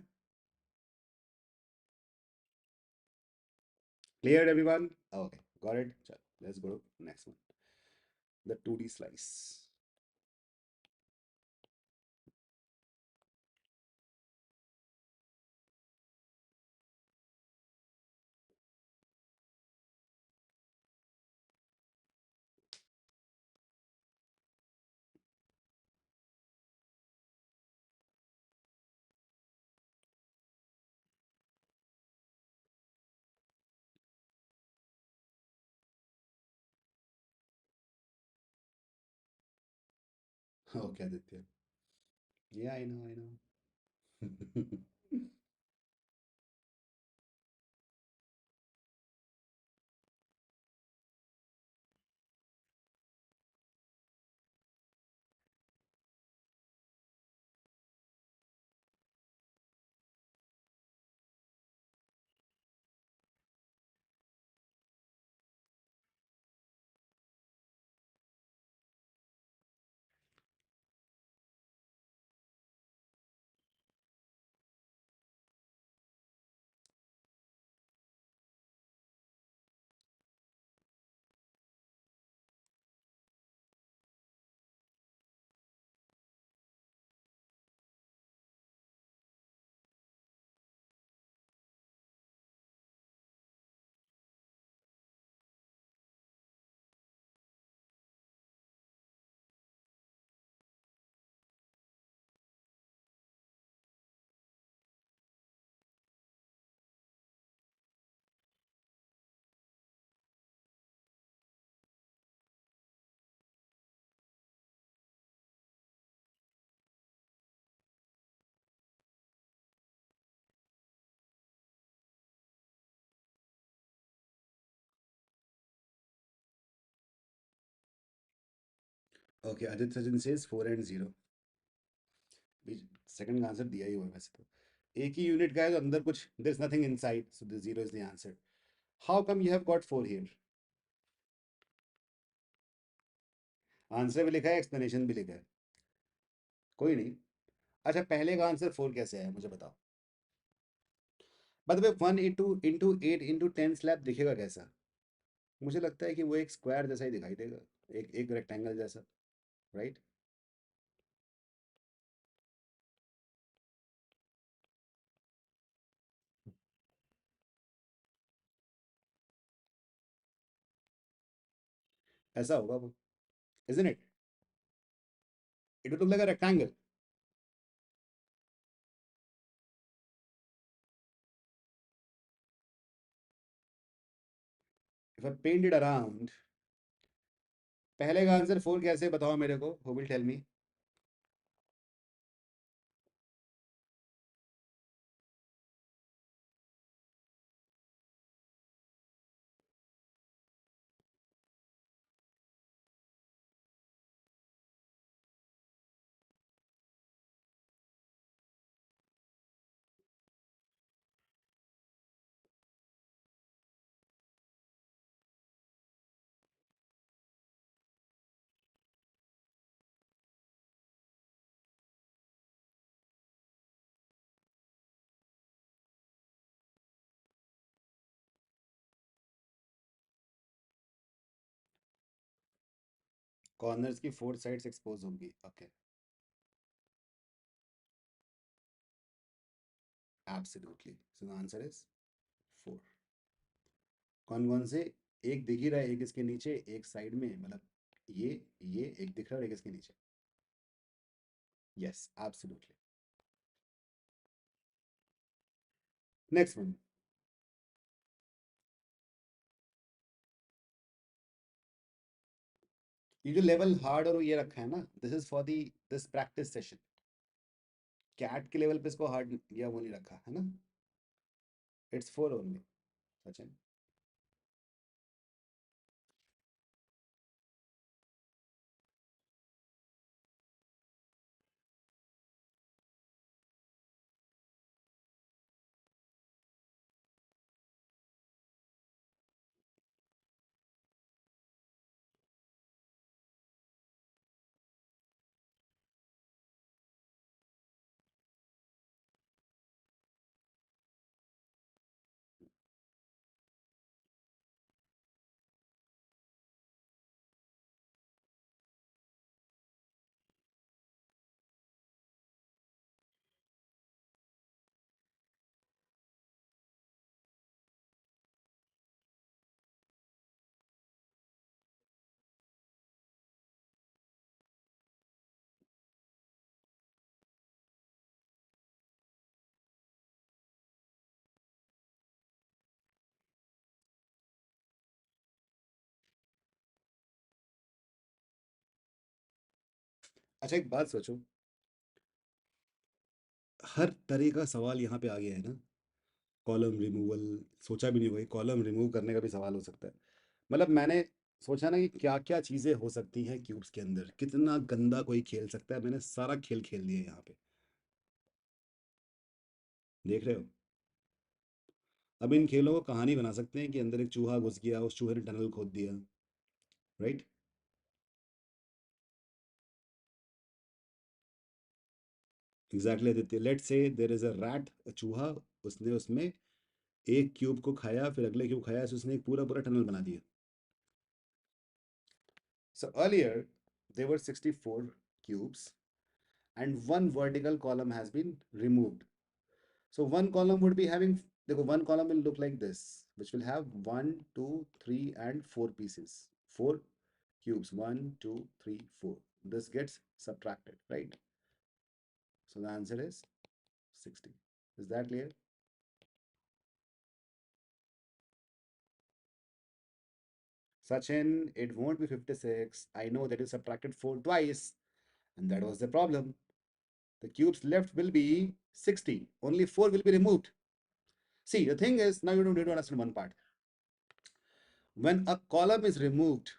clear everyone? Okay, got it. चलो let's go next one, the 2D slice. Okay, Aditya. Yeah, I know, I know. Okay, Aditya Sachin says 4 and 0. Second का आंसर दिया ही हुआ है वैसे तो। एक ही यूनिट का है तो अंदर कुछ there is nothing inside, so the zero is the answer. How come you have got 4 here? Answer भी लिखा है, एक्सप्लेनेशन भी लिखा है। कोई नहीं। अच्छा, पहले का आंसर 4 कैसे आया मुझे बताओ। By the way 1 into 8 into 10 slab दिखेगा कैसा? मुझे लगता है कि वो एक स्क्वायर जैसा ही दिखाई देगा, एक एक रेक्टेंगल जैसा, राइट? ऐसा होगा वो, isn't it? It will look like a rectangle. If I paint it around. पहले का आंसर 4 कैसे, बताओ मेरे को, who will tell me? Corners की 4 साइड्स एक्सपोज होंगी, okay. Absolutely, so the answer is 4। कौन कौन से? एक दिख ही रहा है, एक इसके नीचे, एक साइड में, मतलब ये एक दिख रहा है और एक इसके नीचे। Yes, absolutely. Next one. ये जो लेवल हार्ड और ये रखा है ना, this is for the this practice session. CAT के लेवल पे इसको हार्ड या वो नहीं रखा है ना। It's 4 only, Sachin. अच्छा एक बात सोचो, हर तरह का सवाल यहाँ पे आ गया है ना। कॉलम रिमूवल, सोचा भी नहीं होगा कॉलम रिमूव करने का भी सवाल हो सकता है। मतलब मैंने सोचा ना कि क्या क्या चीज़ें हो सकती हैं क्यूब्स के अंदर, कितना गंदा कोई खेल सकता है, मैंने सारा खेल खेल दिया यहाँ पे। देख रहे हो? अब इन खेलों को कहानी बना सकते हैं कि अंदर एक चूहा घुस गया, उस चूहे ने टनल खोद दिया। Right. Exactly Aditya, let's say there is a rat, चूहा, उसने उसमें एक क्यूब को खाया, फिर अगले क्यूब खाया, so उसने एक पूरा पूरा टनल बना दिया। So earlier there were 64 cubes and one vertical column has been removed. So one column would be having, one column will look like this, which will have one, two, three, and four pieces. Four cubes. One, two, three, four. This gets subtracted, right? So the answer is 60. Is that clear? Sachin, it won't be 56. I know that you subtracted 4 twice, and that was the problem. The cubes left will be 60. Only 4 will be removed. See, the thing is, now you don't need to understand one part. When a column is removed,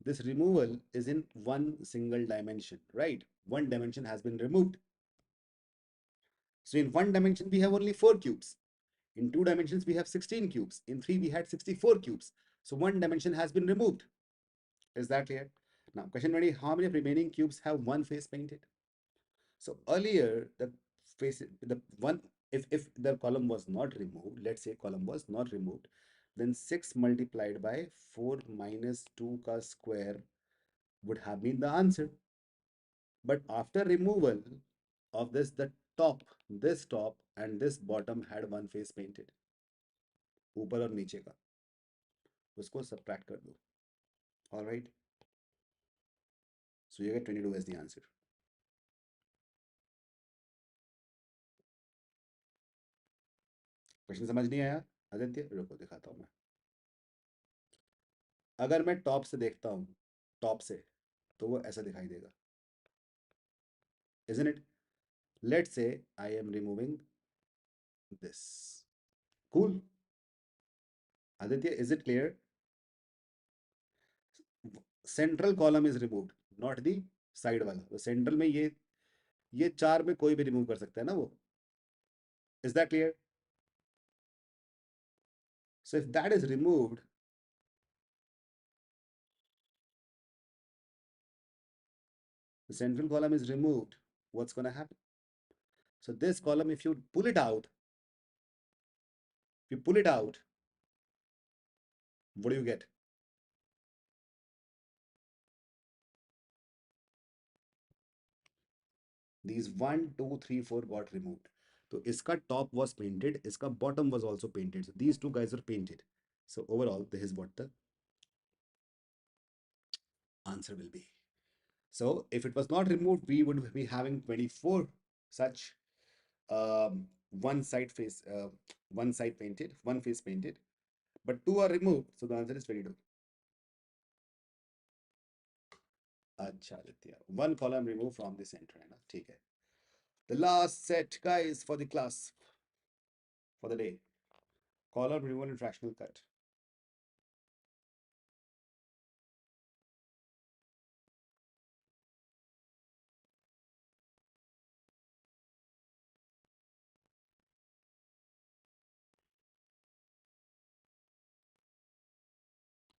this removal is in one single dimension, right? One dimension has been removed. So in one dimension, we have only 4 cubes. In two dimensions, we have 16 cubes. In three, we had 64 cubes. So one dimension has been removed. Is that clear? Now, question 20, how many remaining cubes have one face painted? So earlier, the face, the one, if the column was not removed, let's say column was not removed, then 6 multiplied by 4 minus 2 ka square would have been the answer. But after removal of this, the top, this top and this bottom had one face painted. ऊपर और नीचे का, उसको subtract कर दो. All right. So you get 22 as the answer. Question समझ नहीं आया आदित्य? रुको दिखाता हूँ मैं। अगर मैं टॉप से देखता हूँ, टॉप से, तो वो ऐसा दिखाई देगा, isn't it? Let's say I am removing this. Cool. Aditya, is it clear? Central column is removed, not the side वाला. तो सेंट्रल में ये चार में कोई भी रिमूव कर सकता है ना वो. Is that clear? So if that is removed, the central column is removed, what's going to happen? So this column, if you pull it out, what do you get? These 1, 2, 3, 4 got removed. So iska top was painted, iska bottom was also painted. So these two guys were painted. So overall, this is what the answer will be. So if it was not removed, we would be having 24 such one side face, one side painted, one face painted. But two are removed, so the answer is 22. अच्छा Aditya, one column removed from the center है ना, ठीक है. The last set, guys, for the class, for the day. Column removal and fractional cut.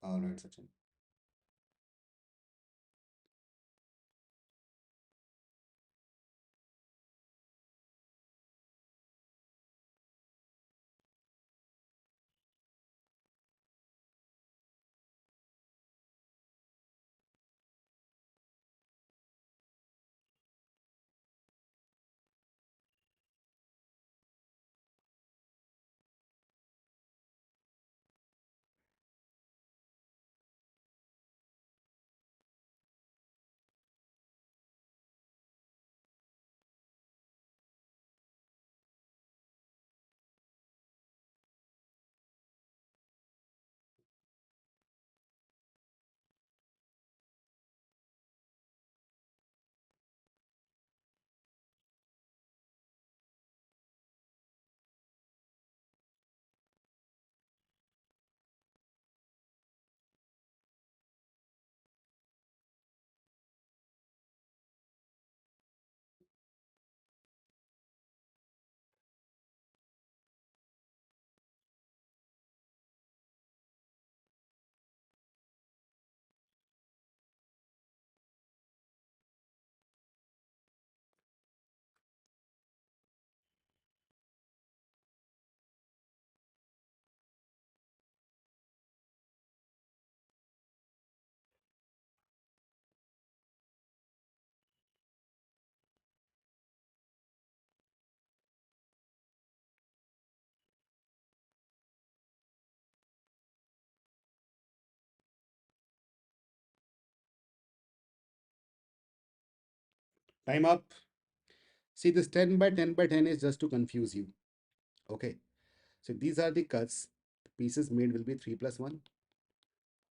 All right, Sachin. Time up. See, this 10 by 10 by 10 is just to confuse you. Okay. So these are the cuts. The pieces made will be 3 plus 1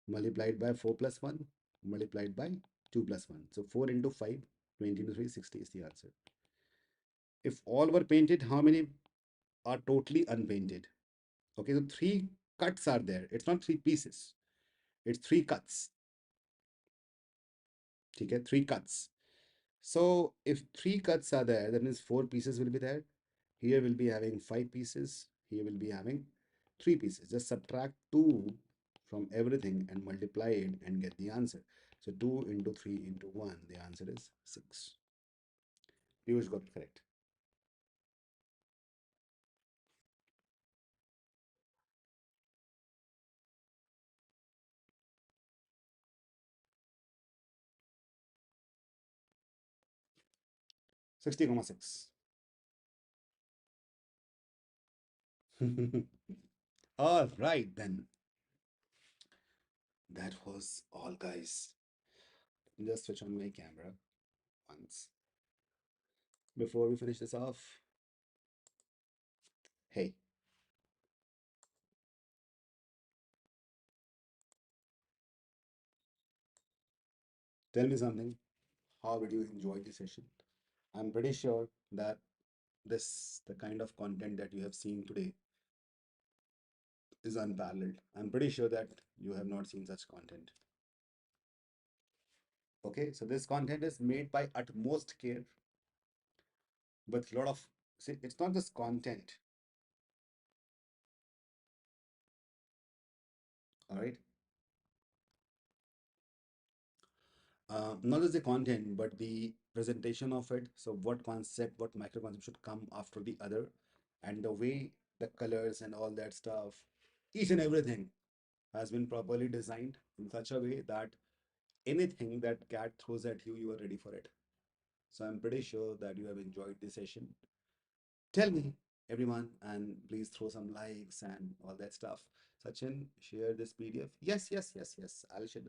multiplied by 4 plus 1 multiplied by 2 plus 1. So 4 into 5, 20 into 3, 60 is the answer. If all were painted, how many are totally unpainted? Okay, so 3 cuts are there. It's not 3 pieces. It's 3 cuts. Okay, 3 cuts. So if 3 cuts are there, that means 4 pieces will be there. Here we'll be having 5 pieces. Here we'll be having 3 pieces. Just subtract 2 from everything and multiply it and get the answer. So 2 into 3 into 1, the answer is 6. Piyush got it correct. 60,6. All right, then. That was all, guys. Just switch on my camera once before we finish this off. Hey, tell me something. How did you enjoy the session? I'm pretty sure that the kind of content that you have seen today is unparalleled. I'm pretty sure that you have not seen such content. Okay, so this content is made by utmost care with a lot of, see, it's not just content, all right? Not just the content, but the presentation of it. So what concept, what micro concept should come after the other, and the way the colors and all that stuff, each and everything has been properly designed in such a way that anything that cat throws at you, you are ready for it. So I'm pretty sure that you have enjoyed this session. Tell me, everyone, and please throw some likes and all that stuff. Sachin, share this PDF. Yes, yes, yes, yes. I'll share.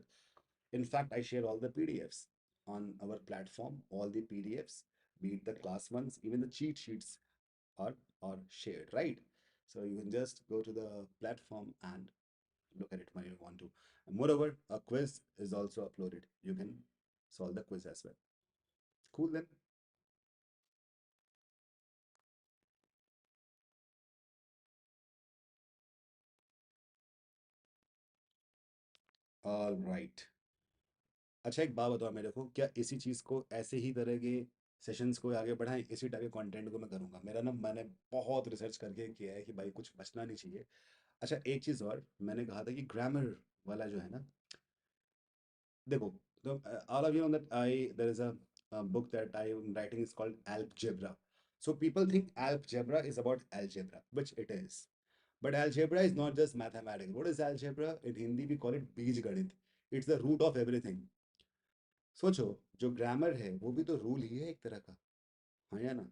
In fact, I share all the PDFs on our platform. All the PDFs, be it the class ones, even the cheat sheets are shared, right? So you can just go to the platform and look at it when you want to. And moreover, a quiz is also uploaded. You can solve the quiz as well. Cool then. All right. अच्छा एक बात बताओ मेरे को, क्या इसी चीज़ को ऐसे ही तरह के सेशंस को आगे बढ़ाएं, इसी टाइप के कंटेंट को मैं करूँगा। मेरा ना, मैंने बहुत रिसर्च करके किया है कि भाई कुछ बचना नहीं चाहिए। अच्छा एक चीज़ और, मैंने कहा था कि ग्रामर वाला जो है ना, देखो, तो all of you know that I there is a book that I am writing is called Algebra. So people think algebra is about algebra, which it is. But algebra is not just mathematics. What is algebra? In Hindi we call it बीज गणित. It's the root of everything. सोचो, जो grammar है वो भी तो rule ही है एक तरह का, हाँ या ना?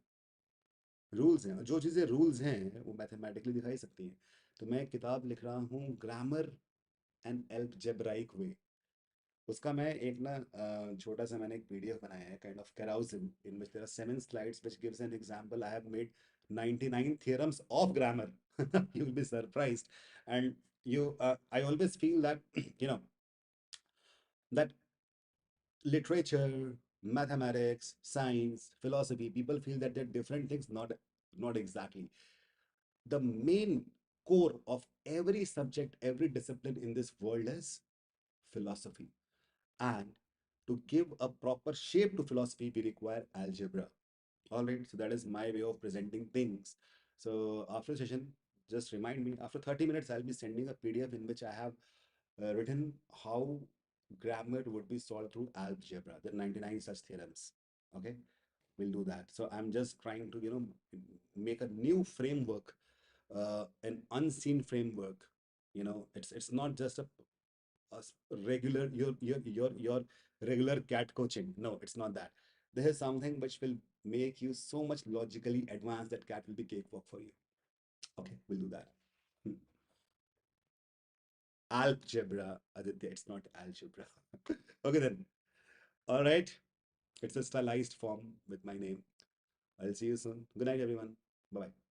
रूल्स हैं, जो चीज़ें रूल्स हैं वो मैथमेटिकली दिखाई सकती हैं। तो मैं एक किताब लिख रहा हूँ, ग्रामर एंड एल्जेब्राइक वे। उसका मैं एक ना छोटा सा मैंने एक पीडीएफ बनाया है, kind of carousel in which there are 7 slides which gives an example. I have made 99 theorems of grammar. You will be surprised. And I always feel that you know that literature, mathematics, science, philosophy, people feel that they're different things. Not exactly. The main core of every subject, every discipline in this world is philosophy. And to give a proper shape to philosophy, we require algebra. All right, so that is my way of presenting things. So after session, just remind me, after 30 minutes, I'll be sending a PDF in which I have written how grammar would be solved through algebra. There are 99 such theorems. Okay, we'll do that. So I'm just trying to, make a new framework, an unseen framework. It's not just regular your regular cat coaching. No, it's not that. This is something which will make you so much logically advanced that cat will be cakewalk for you. Okay, we'll do that. Hmm. Algebra, Aditya, it's not algebra. Okay then. All right. It's a stylized form with my name. I'll see you soon. Good night, everyone. Bye bye.